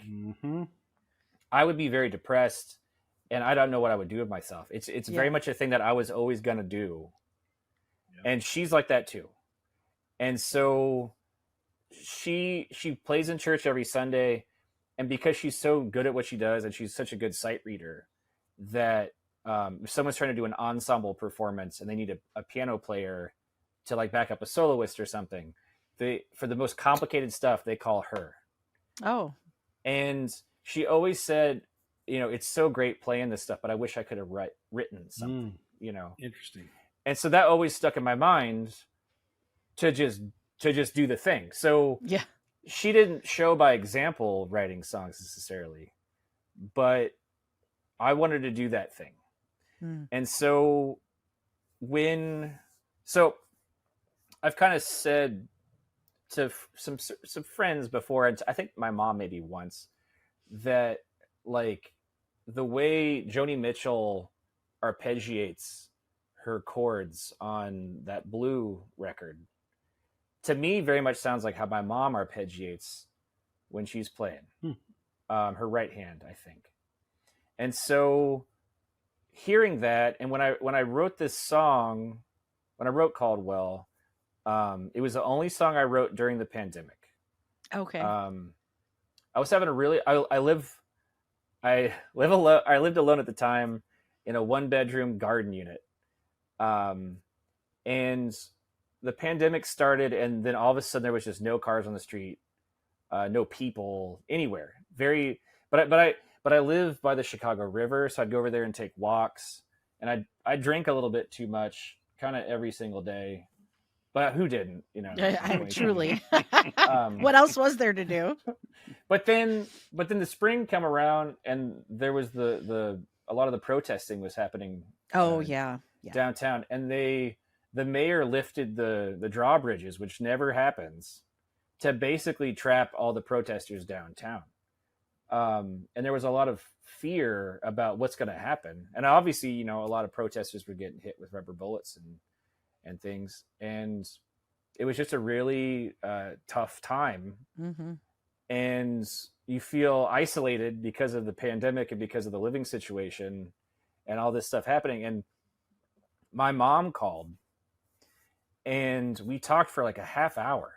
I would be very depressed, and I don't know what I would do with myself. It's very much a thing that I was always going to do. Yeah. And she's like that too. And so she plays in church every Sunday, and because she's so good at what she does, and she's such a good sight reader, that if someone's trying to do an ensemble performance and they need a piano player to, like, back up a soloist or something, for the most complicated stuff, they call her.
Oh.
And she always said, it's so great playing this stuff, but I wish I could have written something,
Interesting.
And so that always stuck in my mind to just do the thing. So
yeah,
she didn't show by example writing songs necessarily, but I wanted to do that thing. And so I've kind of said to some friends before, and I think my mom maybe once, that, like, the way Joni Mitchell arpeggiates her chords on that Blue record, to me, very much sounds like how my mom arpeggiates when she's playing. Her right hand, I think. And so hearing that, and when I wrote this song, when I wrote Caldwell, it was the only song I wrote during the pandemic.
Okay.
I was having I lived alone at the time in a 1-bedroom garden unit. And the pandemic started, and then all of a sudden there was just no cars on the street, no people anywhere. But I live by the Chicago River, so I'd go over there and take walks, and I drink a little bit too much, kind of every single day. But who didn't?
Truly. What else was there to do?
But then the spring come around, and there was a lot of the protesting was happening. Downtown, and the mayor lifted the drawbridges, which never happens, to basically trap all the protesters downtown. And there was a lot of fear about what's going to happen, and obviously, a lot of protesters were getting hit with rubber bullets and things, and it was just a really tough time. And you feel isolated because of the pandemic and because of the living situation and all this stuff happening. And my mom called, and we talked for like a half hour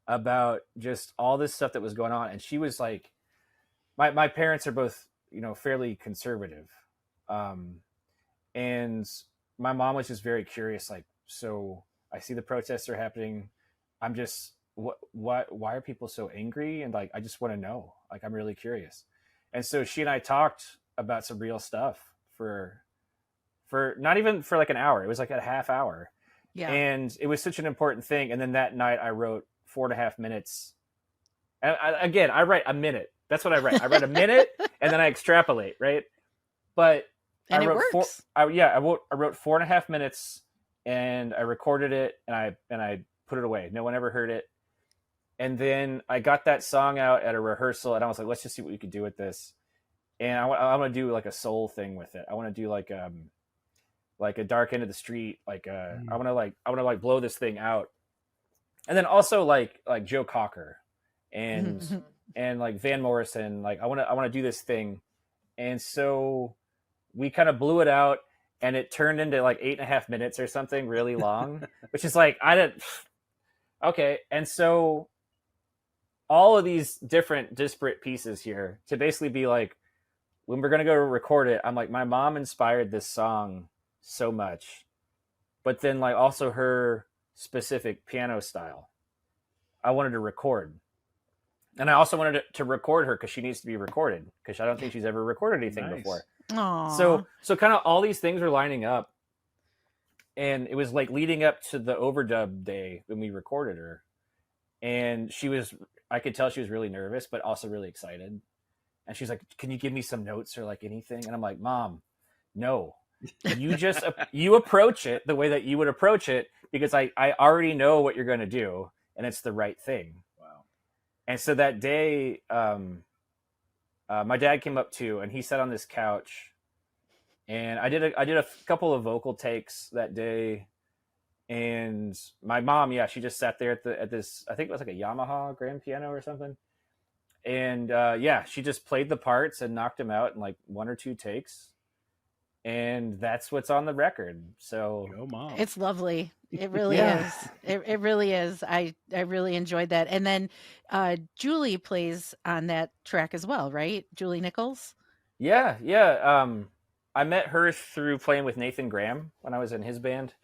about just all this stuff that was going on. And she was like, my parents are both, fairly conservative. And my mom was just very curious, like, so I see the protests are happening. I'm just, why are people so angry? And, like, I just want to know, like, I'm really curious. And so she and I talked about some real stuff for not even for like an hour. It was like a half hour.
Yeah.
And it was such an important thing. And then that night I wrote 4.5 minutes. And I write a minute. That's what I write. I write a minute and then I extrapolate, right? But
and
I wrote
it works.
I wrote 4.5 minutes and I recorded it and I put it away. No one ever heard it. And then I got that song out at a rehearsal and I was like, let's just see what we could do with this. And I want to do like a soul thing with it. I want to do like a dark end of the street. Like I want to blow this thing out. And then also like Joe Cocker and and like Van Morrison. Like I want to do this thing. And so we kind of blew it out and it turned into like 8.5 minutes or something really long, which is like, okay. And so all of these different disparate pieces here to basically be like, when we're going to go record it, I'm like, my mom inspired this song so much, but then like also her specific piano style, I wanted to record. And I also wanted to record her because she needs to be recorded because I don't think she's ever recorded anything before.
Aww.
So kind of all these things were lining up, and it was like leading up to the overdub day when we recorded her, and I could tell she was really nervous, but also really excited. And she's like, "Can you give me some notes or like anything?" And I'm like, "Mom, no, you just you approach it the way that you would approach it because I already know what you're going to do, and it's the right thing." Wow. And so that day, my dad came up too, and he sat on this couch, and I did a couple of vocal takes that day, and my mom, she just sat there at this, I think it was like a Yamaha grand piano or something, and she just played the parts and knocked them out in like 1 or 2 takes, and that's what's on the record. So
go Mom.
It's lovely. It really is. It really is. I really enjoyed that. And then Julie plays on that track as well, right? Julie Nichols.
Yeah. I met her through playing with Nathan Graham when I was in his band.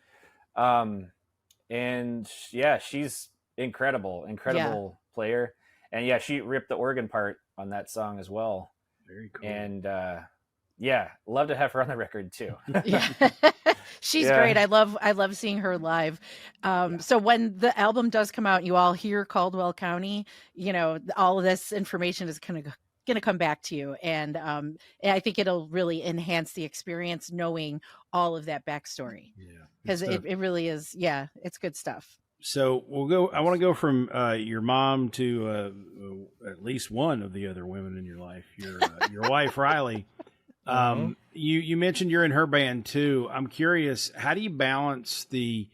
And she's incredible player. And she ripped the organ part on that song as well.
Very cool.
And love to have her on the record too.
Yeah. She's great. I love seeing her live. So when the album does come out, you all hear Caldwell County, all of this information is going to come back to you. And I think it'll really enhance the experience knowing all of that backstory. Yeah. Because it really is. Yeah, it's good stuff.
So I want to go from your mom to at least one of the other women in your life, your wife, Reilly. You mentioned you're in her band too. I'm curious, how do you balance the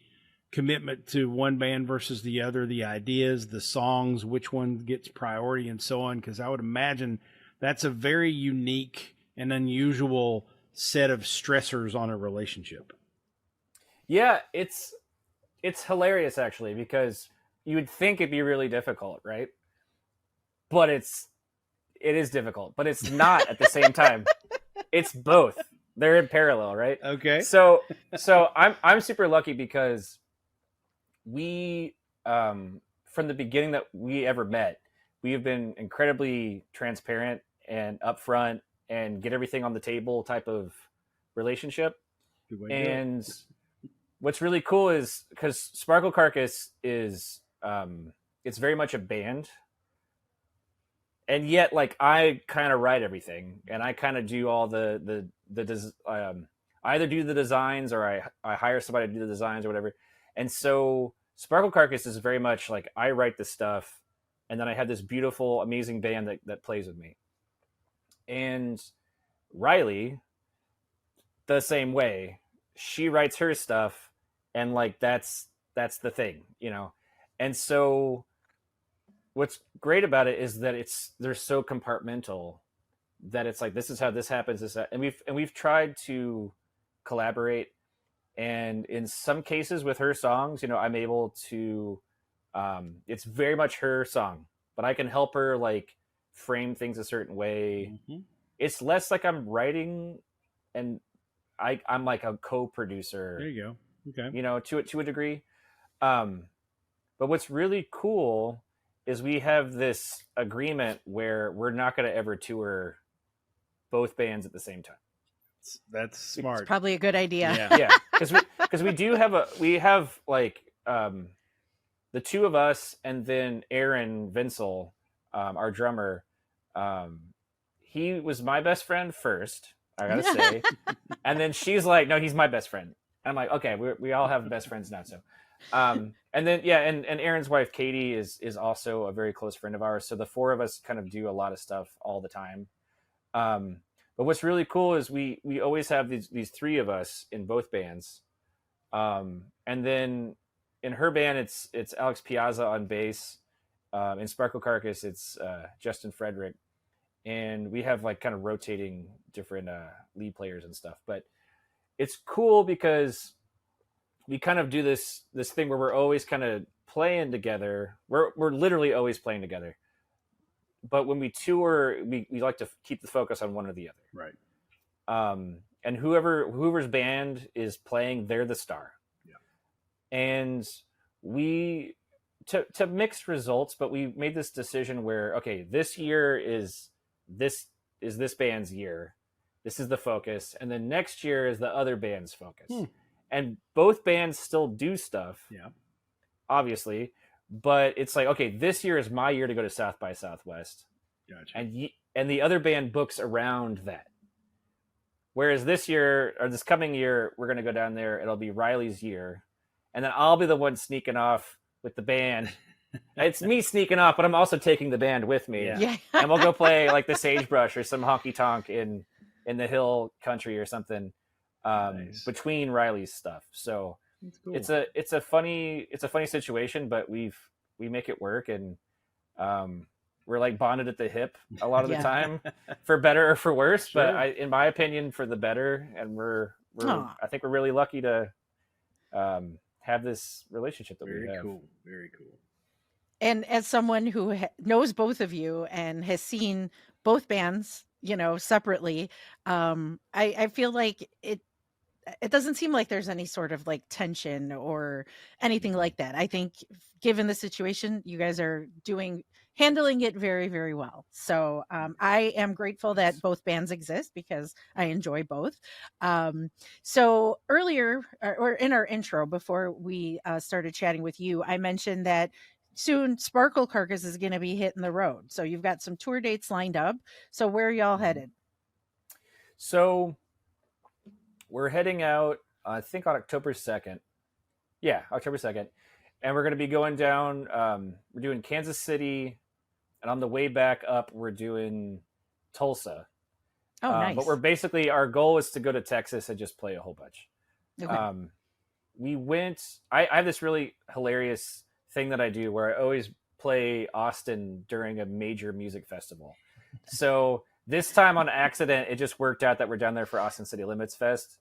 commitment to one band versus the other, the ideas, the songs, which one gets priority and so on? Because I would imagine that's a very unique and unusual set of stressors on a relationship.
Yeah, it's hilarious actually, because you would think it'd be really difficult, right? But it is difficult, but it's not at the same time. It's both. They're in parallel, right?
Okay.
So I'm super lucky because we from the beginning that we ever met, we have been incredibly transparent and upfront and get everything on the table type of relationship. And what's really cool is because Sparkle Carcass is it's very much a band. And yet, like, I kind of write everything, and I kind of do all the I either do the designs or I hire somebody to do the designs or whatever. And so Sparkle Carcass is very much like I write the stuff, and then I have this beautiful, amazing band that plays with me. And Reilly, the same way, she writes her stuff, and like that's the thing, And so what's great about it is that they're so compartmental that it's like, this is how this happens, and we've tried to collaborate, and in some cases with her songs, I'm able to it's very much her song, but I can help her like frame things a certain way. Mm-hmm. It's less like I'm writing and I'm like a co-producer.
There you go. Okay.
To a degree. But what's really cool is we have this agreement where we're not going to ever tour both bands at the same time.
That's smart.
It's probably a good idea.
Yeah, because we have like the two of us, and then Aaron Vinsel, our drummer. He was my best friend first, I gotta say, and then she's like, "No, he's my best friend." And I'm like, "Okay, we all have best friends now." So, and then and Aaron's wife Katie is also a very close friend of ours. So the four of us kind of do a lot of stuff all the time. But what's really cool is we always have these three of us in both bands, and then in her band it's Alex Piazza on bass. In Sparkle Carcass it's Justin Frederick, and we have like kind of rotating different lead players and stuff. But it's cool because we kind of do this thing where we're always kind of playing together. We're literally always playing together. But when we tour, we like to keep the focus on one or the other.
Right.
And whoever's band is playing, they're the star. Yeah. And we to mixed results, but we made this decision where, okay, this year is this band's year. This is the focus. And then next year is the other band's focus. And both bands still do stuff.
Yeah.
Obviously. But it's like, okay, this year is my year to go to South by Southwest.
Gotcha.
And the other band books around that. Whereas this year, or this coming year, we're going to go down there. It'll be Reilly's year. And then I'll be the one sneaking off with the band. It's me sneaking off, but I'm also taking the band with me.
Yeah.
And we'll go play like the Sagebrush or some honky-tonk in the hill country or something
Nice.
between Reilly's stuff. So
cool.
it's a funny situation, but we make it work, and we're like bonded at the hip a lot of the time, for better or for worse. Sure. But in my opinion, for the better. And I think we're really lucky to have this relationship that we have.
Very cool.
And as someone who knows both of you and has seen both bands, separately, I feel like it doesn't seem like there's any sort of like tension or anything like that. I think given the situation, you guys are handling it very, very well. So I am grateful that both bands exist because I enjoy both. So earlier, or in our intro, before we started chatting with you, I mentioned that soon Sparkle Carcass is going to be hitting the road. So you've got some tour dates lined up. So where are y'all headed?
So we're heading out, I think, on October 2nd. Yeah, October 2nd. And we're going to be going down, we're doing Kansas City. And on the way back up, we're doing Tulsa.
Oh, nice.
But our goal is to go to Texas and just play a whole bunch. Okay. I have this really hilarious thing that I do where I always play Austin during a major music festival. So this time on accident, it just worked out that we're down there for Austin City Limits Fest,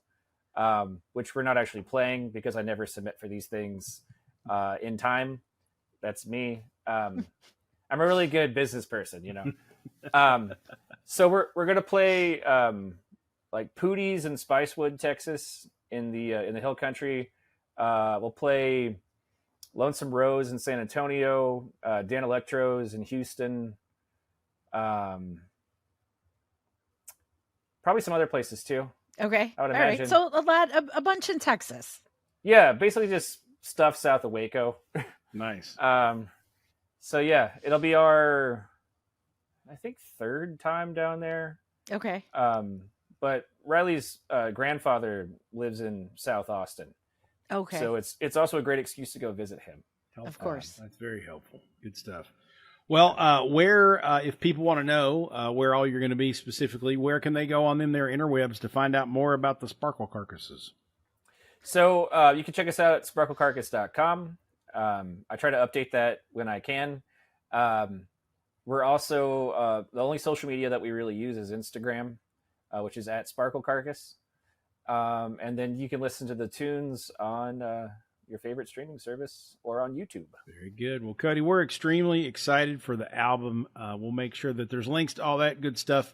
which we're not actually playing because I never submit for these things in time. That's me. I'm a really good business person, So we're gonna play like Pootie's in Spicewood, Texas, in the Hill Country. We'll play Lonesome Rose in San Antonio, Dan Electro's in Houston. Probably some other places too.
Okay.
I would
All
imagine.
right. So a bunch in Texas.
Yeah, basically just stuff south of Waco.
Nice.
So yeah, it'll be our, I think, third time down there.
Okay.
But Reilly's grandfather lives in South Austin.
Okay.
So it's also a great excuse to go visit him.
Of course.
That's very helpful. Good stuff. Well, where, if people want to know where all you're going to be specifically, where can they go on their interwebs to find out more about the Sparkle Carcasses?
So you can check us out at sparklecarcass.com. I try to update that when I can. We're also, the only social media that we really use is Instagram, which is at Sparkle Carcass. And then you can listen to the tunes on your favorite streaming service or on YouTube.
Very good. Well, Cody, we're extremely excited for the album. We'll make sure that there's links to all that good stuff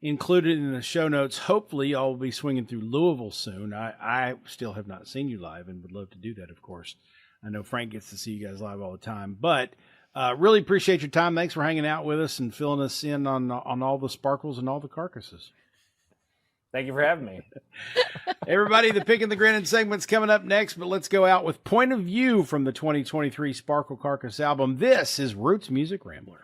included in the show notes. Hopefully y'all will be swinging through Louisville soon. I still have not seen you live and would love to do that, of course. I know Frank gets to see you guys live all the time, but really appreciate your time. Thanks for hanging out with us and filling us in on all the sparkles and all the carcasses.
Thank you for having me.
Everybody, the Picking the Grinning segment's coming up next, but let's go out with Point of View from the 2023 Sparkle Carcass album. This is Roots Music Rambler.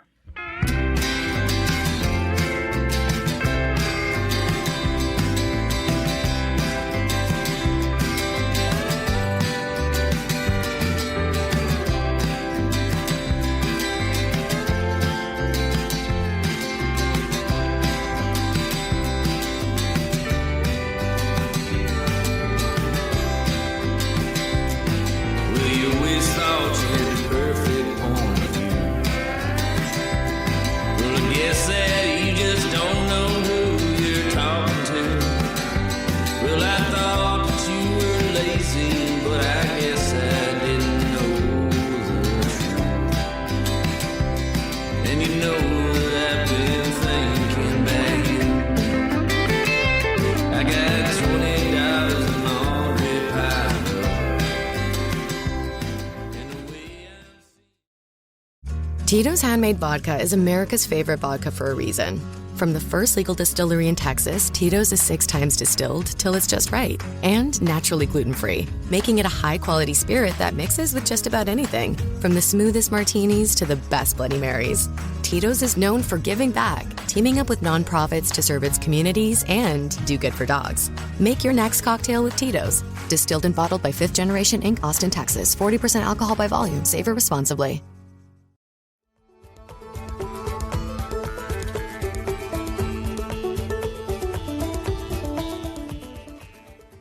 Tito's Handmade Vodka is America's favorite vodka for a reason. From the first legal distillery in Texas, Tito's is 6 times distilled till it's just right. And naturally gluten-free, making it a high-quality spirit that mixes with just about anything. From the smoothest martinis to the best Bloody Marys. Tito's is known for giving back, teaming up with nonprofits to serve its communities and do good for dogs. Make your next cocktail with Tito's. Distilled and bottled by 5th Generation Inc., Austin, Texas. 40% alcohol by volume. Savor responsibly.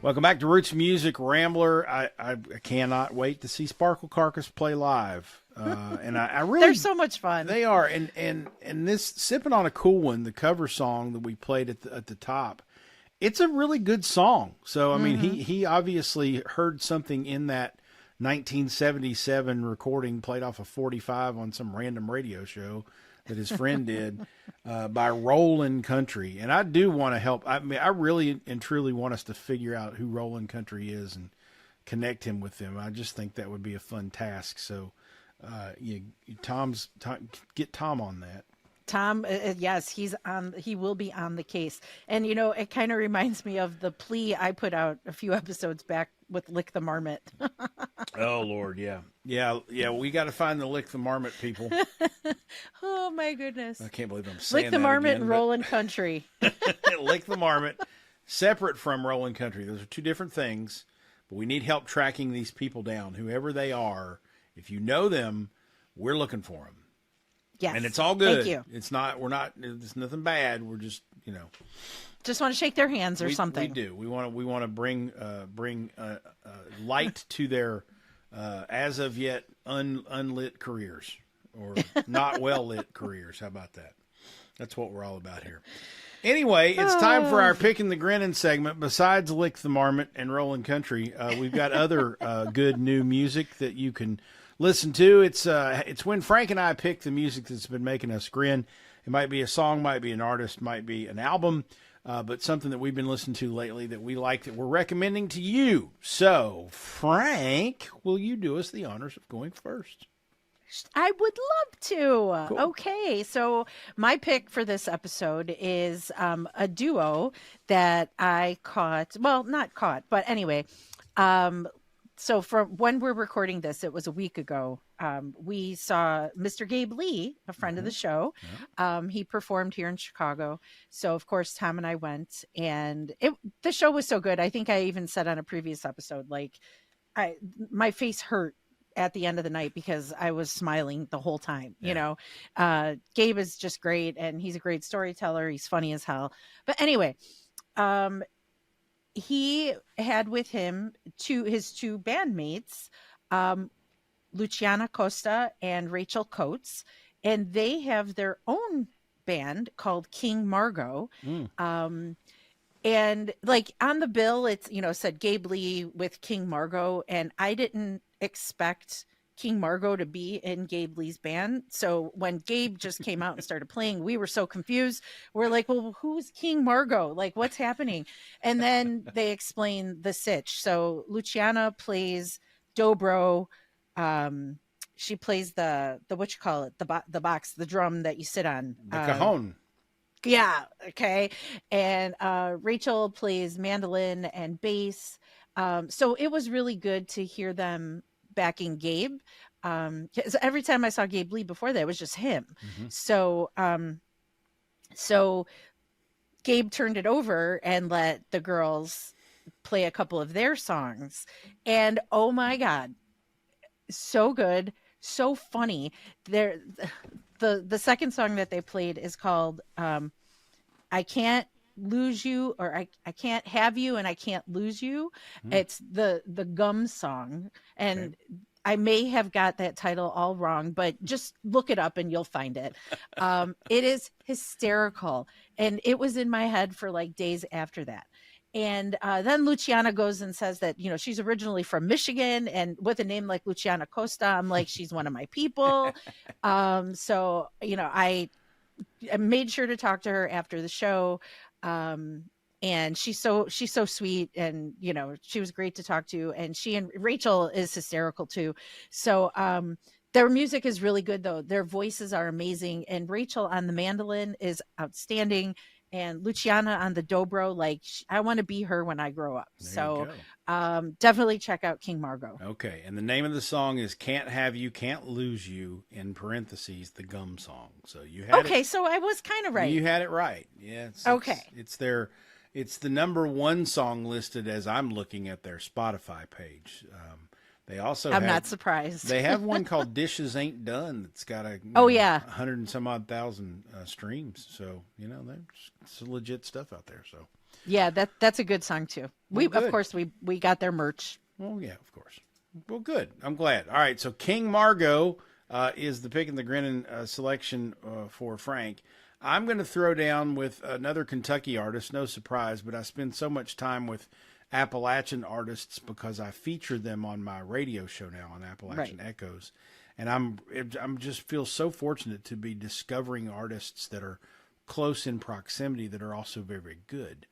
Welcome back to Roots Music Rambler. I cannot wait to see Sparkle Carcass play live. And I really,
they're so much fun.
They are. And this Sippin' on a Cool One, the cover song that we played at the top, it's a really good song. So, I mean, he obviously heard something in that 1977 recording played off a 45 on some random radio show that his friend did by Rollin Country. And I do want to help. I mean, I really and truly want us to figure out who Rollin Country is and connect him with them. I just think that would be a fun task. So get Tom on that.
Tom, yes, he will be on the case. And, you know, it kind of reminds me of the plea I put out a few episodes back with Lick the Marmot.
Oh, Lord, yeah. Yeah, we got to find the Lick the Marmot people.
Oh, my goodness.
I can't believe I'm saying
Lick the
that
Marmot
again,
and Rollin Country.
Lick the Marmot, separate from Rollin Country. Those are two different things, but we need help tracking these people down, whoever they are. If you know them, we're looking for them.
Yes.
And it's all good.
Thank you.
It's nothing bad. We're just,
just want to shake their hands or something.
We do. We want to bring light to their as of yet unlit careers, or not well lit careers. How about that? That's what we're all about here. Anyway, it's time for our Picking the Grinning segment. Besides Lick the Marmot and Rollin Country, we've got other good new music that you can listen to. It's when Frank and I pick the music that's been making us grin. It might be a song, might be an artist, might be an album, but something that we've been listening to lately that we like that we're recommending to you. So, Frank, will you do us the honors of going first?
I would love to.
Cool.
Okay, so my pick for this episode is a duo that I caught. Well, not caught, but anyway. So from when we're recording this, it was a week ago. We saw Mr. Gabe Lee, a friend of the show. Yeah. He performed here in Chicago. So of course, Tom and I went, and the show was so good. I think I even said on a previous episode, like my face hurt at the end of the night because I was smiling the whole time. Yeah. You know, Gabe is just great, and he's a great storyteller. He's funny as hell. But anyway, he had with him his two bandmates, Luciana Costa and Rachel Coates, and they have their own band called King Margot. And like on the bill, it's, said Gabe Lee with King Margot, and I didn't expect King Margot to be in Gabe Lee's band. So when Gabe just came out and started playing, we were so confused. We're like, well, who's King Margot? Like, what's happening? And then they explain the sitch. So Luciana plays dobro. She plays the what you call it, the box, the drum that you sit on.
The cajon.
Yeah. Okay. And Rachel plays mandolin and bass. So it was really good to hear them backing Gabe. 'Cause every time I saw Gabe Lee before that, it was just him.
Mm-hmm.
So Gabe turned it over and let the girls play a couple of their songs. And oh my God, so good, so funny. The second song that they played is called I Can't Lose You, or I Can't Have You and I Can't Lose You. It's the Gum song. And
Okay.
I may have got that title all wrong, but just look it up and you'll find it. It is hysterical. And it was in my head for like days after that. And then Luciana goes and says that, she's originally from Michigan, and with a name like Luciana Costa, I'm like, she's one of my people. So, I made sure to talk to her after the show. And she's so sweet, and she was great to talk to, and she and Rachel is hysterical too. So their music is really good though. Their voices are amazing, and Rachel on the mandolin is outstanding, and Luciana on the dobro, like I want to be her when I grow up.
There
So
you go.
definitely check out King Margot.
Okay, and the name of the song is "Can't Have You, Can't Lose You," in parentheses, the Gum song. So you had
Okay, so I was kind of right.
You had it right. Yeah.
Okay.
It's the number one song listed as I'm looking at their Spotify page. They also
I'm not surprised.
They have one called "Dishes Ain't Done" that's got
yeah,
100 and some odd thousand streams. So there's legit stuff out there. So
yeah, that's a good song too. Of course we got their merch.
Oh yeah, of course. Well, good. I'm glad. All right, so King Margot is the pick and the grinning selection for Frank. I'm going to throw down with another Kentucky artist. No surprise, but I spend so much time with Appalachian artists because I feature them on my radio show now on Appalachian Echoes, and I'm just feel so fortunate to be discovering artists that are close in proximity that are also very, very good.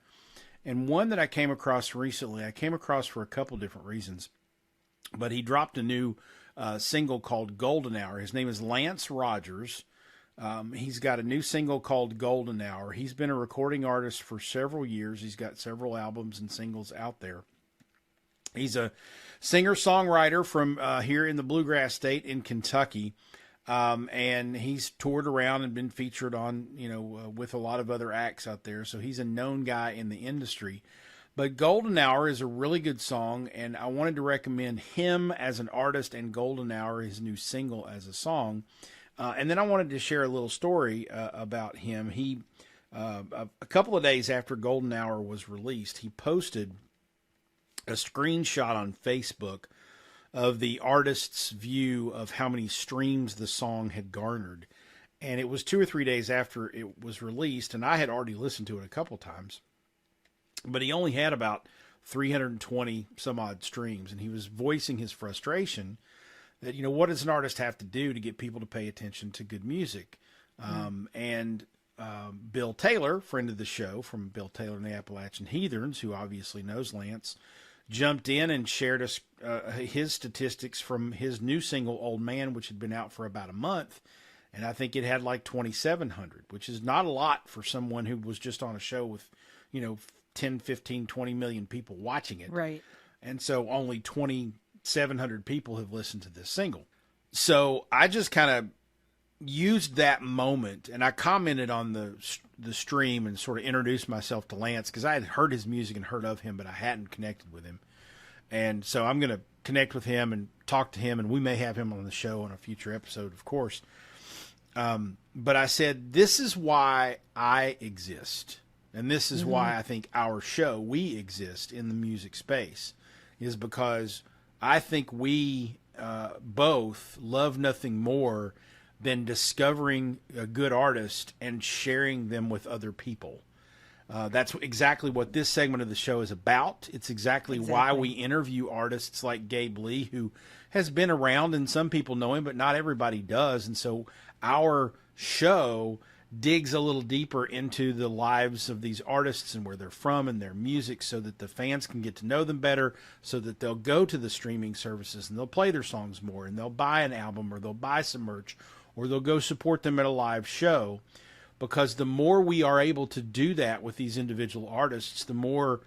And one that I came across recently, I came across for a couple different reasons, but he dropped a new single called Golden Hour. His name is Lance Rogers. He's got a new single called Golden Hour. He's been a recording artist for several years. He's got several albums and singles out there. He's a singer-songwriter from here in the Bluegrass State in Kentucky. And he's toured around and been featured on, with a lot of other acts out there. So he's a known guy in the industry. But Golden Hour is a really good song, and I wanted to recommend him as an artist and Golden Hour, his new single, as a song. And then I wanted to share a little story about him. He, a couple of days after Golden Hour was released, he posted a screenshot on Facebook of the artist's view of how many streams the song had garnered. And it was 2 or 3 days after it was released, and I had already listened to it a couple times. But he only had about 320 some odd streams, and he was voicing his frustration that, what does an artist have to do to get people to pay attention to good music? And Bill Taylor, friend of the show from Bill Taylor and the Appalachian Heathens, who obviously knows Lance, jumped in and shared us his statistics from his new single, Old Man, which had been out for about a month. And I think it had like 2,700, which is not a lot for someone who was just on a show with, 10, 15, 20 million people watching it.
Right.
And so only 2,700 people have listened to this single. So I just kind of used that moment, and I commented on the stream and sort of introduced myself to Lance because I had heard his music and heard of him, but I hadn't connected with him. And so I'm going to connect with him and talk to him, and we may have him on the show on a future episode, of course. But I said, this is why I exist. And this is why I think our show, we exist in the music space, is because I think we both love nothing more than discovering a good artist and sharing them with other people. That's exactly what this segment of the show is about. It's exactly why we interview artists like Gabe Lee, who has been around, and some people know him, but not everybody does. And so our show digs a little deeper into the lives of these artists and where they're from and their music so that the fans can get to know them better, so that they'll go to the streaming services and they'll play their songs more, and they'll buy an album, or they'll buy some merch, or they'll go support them at a live show. because the more we are able to do that with these individual artists, the more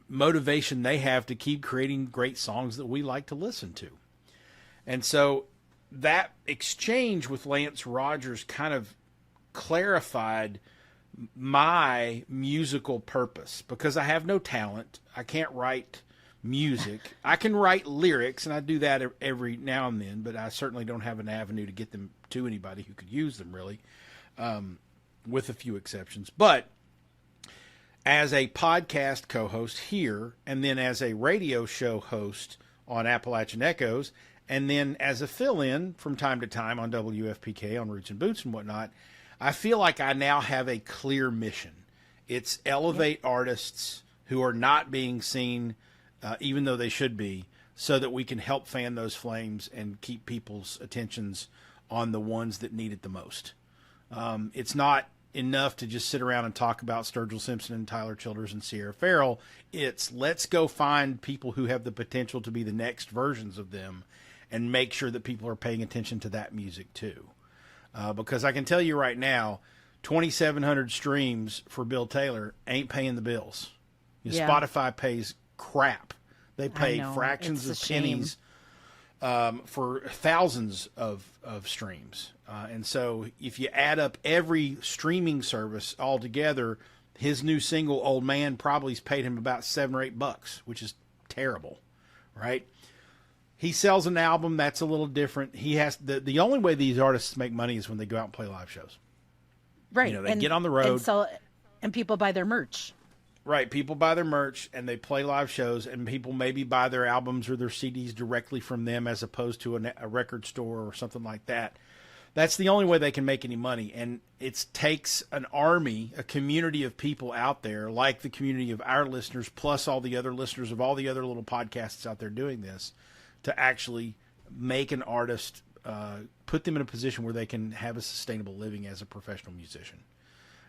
motivation they have to keep creating great songs that we like to listen to. And so that exchange with Lance Rogers kind of clarified my musical purpose, because I have no talent. I can't write music. I can write lyrics, and I do that every now and then, but I certainly don't have an avenue to get them to anybody who could use them, really, with a few exceptions. But as a podcast co-host here, and then as a radio show host on Appalachian Echoes, and then as a fill-in from time to time on WFPK on Roots and Boots and whatnot, I feel like I now have a clear mission. It's elevate artists who are not being seen, even though they should be, so that we can help fan those flames and keep people's attentions on the ones that need it the most. It's not enough to just sit around and talk about Sturgill Simpson and Tyler Childers and Sierra Farrell. It's let's go find people who have the potential to be the next versions of them and make sure that people are paying attention to that music too. Because I can tell you right now, 2,700 streams for Bill Taylor ain't paying the bills. Spotify pays crap. They pay fractions of pennies for thousands of streams. And so if you add up every streaming service altogether, his new single, Old Man, probably's paid him about $7 or $8, which is terrible, right? He sells an album, that's a little different. He has the only way these artists make money is when they go out and play live shows.
Right.
They get on the road.
And people buy their merch.
Right. People buy their merch and they play live shows, and people maybe buy their albums or their CDs directly from them as opposed to a record store or something like that. That's the only way they can make any money. And it takes an army, a community of people out there, like the community of our listeners, plus all the other listeners of all the other little podcasts out there doing this, to actually make an artist, put them in a position where they can have a sustainable living as a professional musician.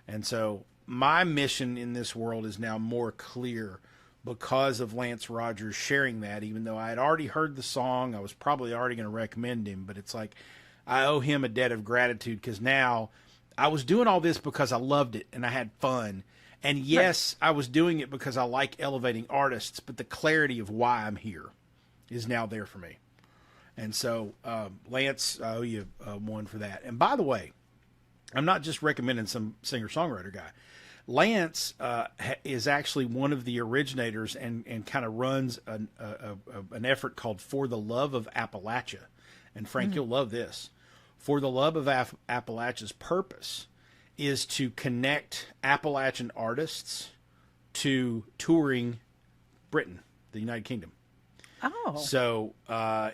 And so my mission in this world is now more clear because of Lance Rogers sharing that. Even though I had already heard the song, I was probably already going to recommend him, but it's like I owe him a debt of gratitude, because now I was doing all this because I loved it and I had fun. And yes, I was doing it because I like elevating artists, but the clarity of why I'm here is now there for me. And so, Lance, I owe you one for that. And by the way, I'm not just recommending some singer-songwriter guy. Lance is actually one of the originators and kind of runs an effort called For the Love of Appalachia. And Frank, you'll love this. For the Love of Appalachia's purpose is to connect Appalachian artists to touring Britain, the United Kingdom.
Oh.
So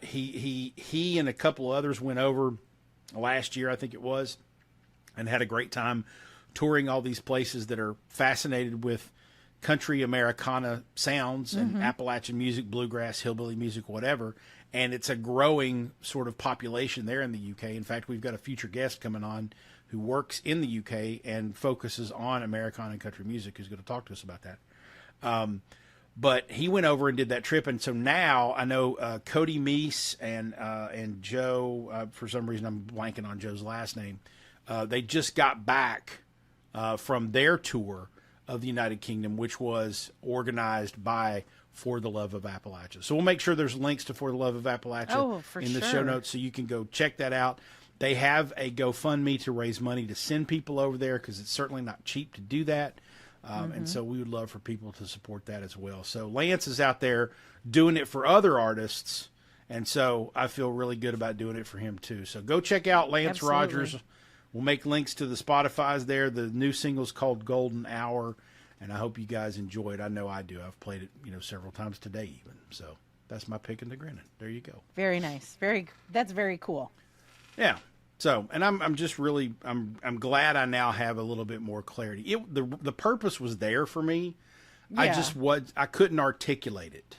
he and a couple others went over last year, I think it was, and had a great time touring all these places that are fascinated with country Americana sounds and Appalachian music, bluegrass, hillbilly music, whatever. And it's a growing sort of population there in the UK. In fact, we've got a future guest coming on who works in the UK and focuses on Americana and country music, who's going to talk to us about that. But he went over and did that trip, and so now I know Cody Meese and Joe. For some reason, I'm blanking on Joe's last name. They just got back from their tour of the United Kingdom, which was organized by For the Love of Appalachia. So we'll make sure there's links to For the Love of Appalachia in the show notes, so you can go check that out. They have a GoFundMe to raise money to send people over there, because it's certainly not cheap to do that. And so we would love for people to support that as well. So Lance is out there doing it for other artists, and so I feel really good about doing it for him too. So go check out Lance Rogers. We'll make links to the Spotify's there. The new single's called Golden Hour, and I hope you guys enjoy it. I know I do. I've played it, several times today even. So that's my pick and the grinning. There you go.
Very nice. That's very cool.
Yeah. So, and I'm just really, I'm glad I now have a little bit more clarity. The purpose was there for me. Yeah. I couldn't articulate it.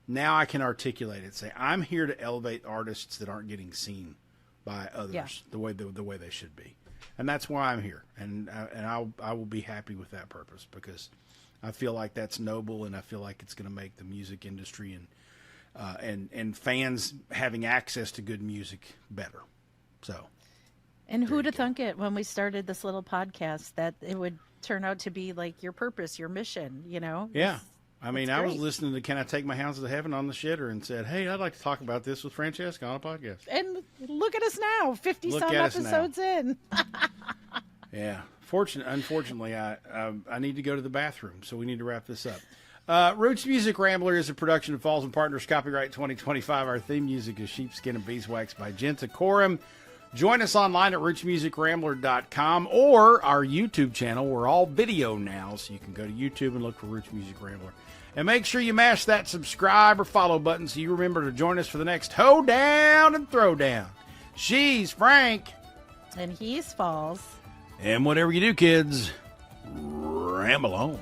Now I can articulate it. Say, I'm here to elevate artists that aren't getting seen by others the way they should be. And that's why I'm here. And I will be happy with that purpose, because I feel like that's noble, and I feel like it's going to make the music industry and fans having access to good music better. So
And who'd have thunk it when we started this little podcast that it would turn out to be like your purpose, your mission, you know?
Yeah. I mean, I was listening to Can I Take My Hounds to Heaven on the shitter and said, hey, I'd like to talk about this with Francesca on a podcast.
And look at us now, 50-some episodes in.
Yeah. Unfortunately, I need to go to the bathroom, so we need to wrap this up. Roots Music Rambler is a production of Falls and Partners, copyright 2025. Our theme music is Sheepskin and Beeswax by Genta Coram. Join us online at rootsmusicrambler.com or our YouTube channel. We're all video now, so you can go to YouTube and look for Roots Music Rambler. And make sure you mash that subscribe or follow button so you remember to join us for the next Hoedown and Throwdown. She's Frank.
And he's Falls.
And whatever you do, kids, ramble on.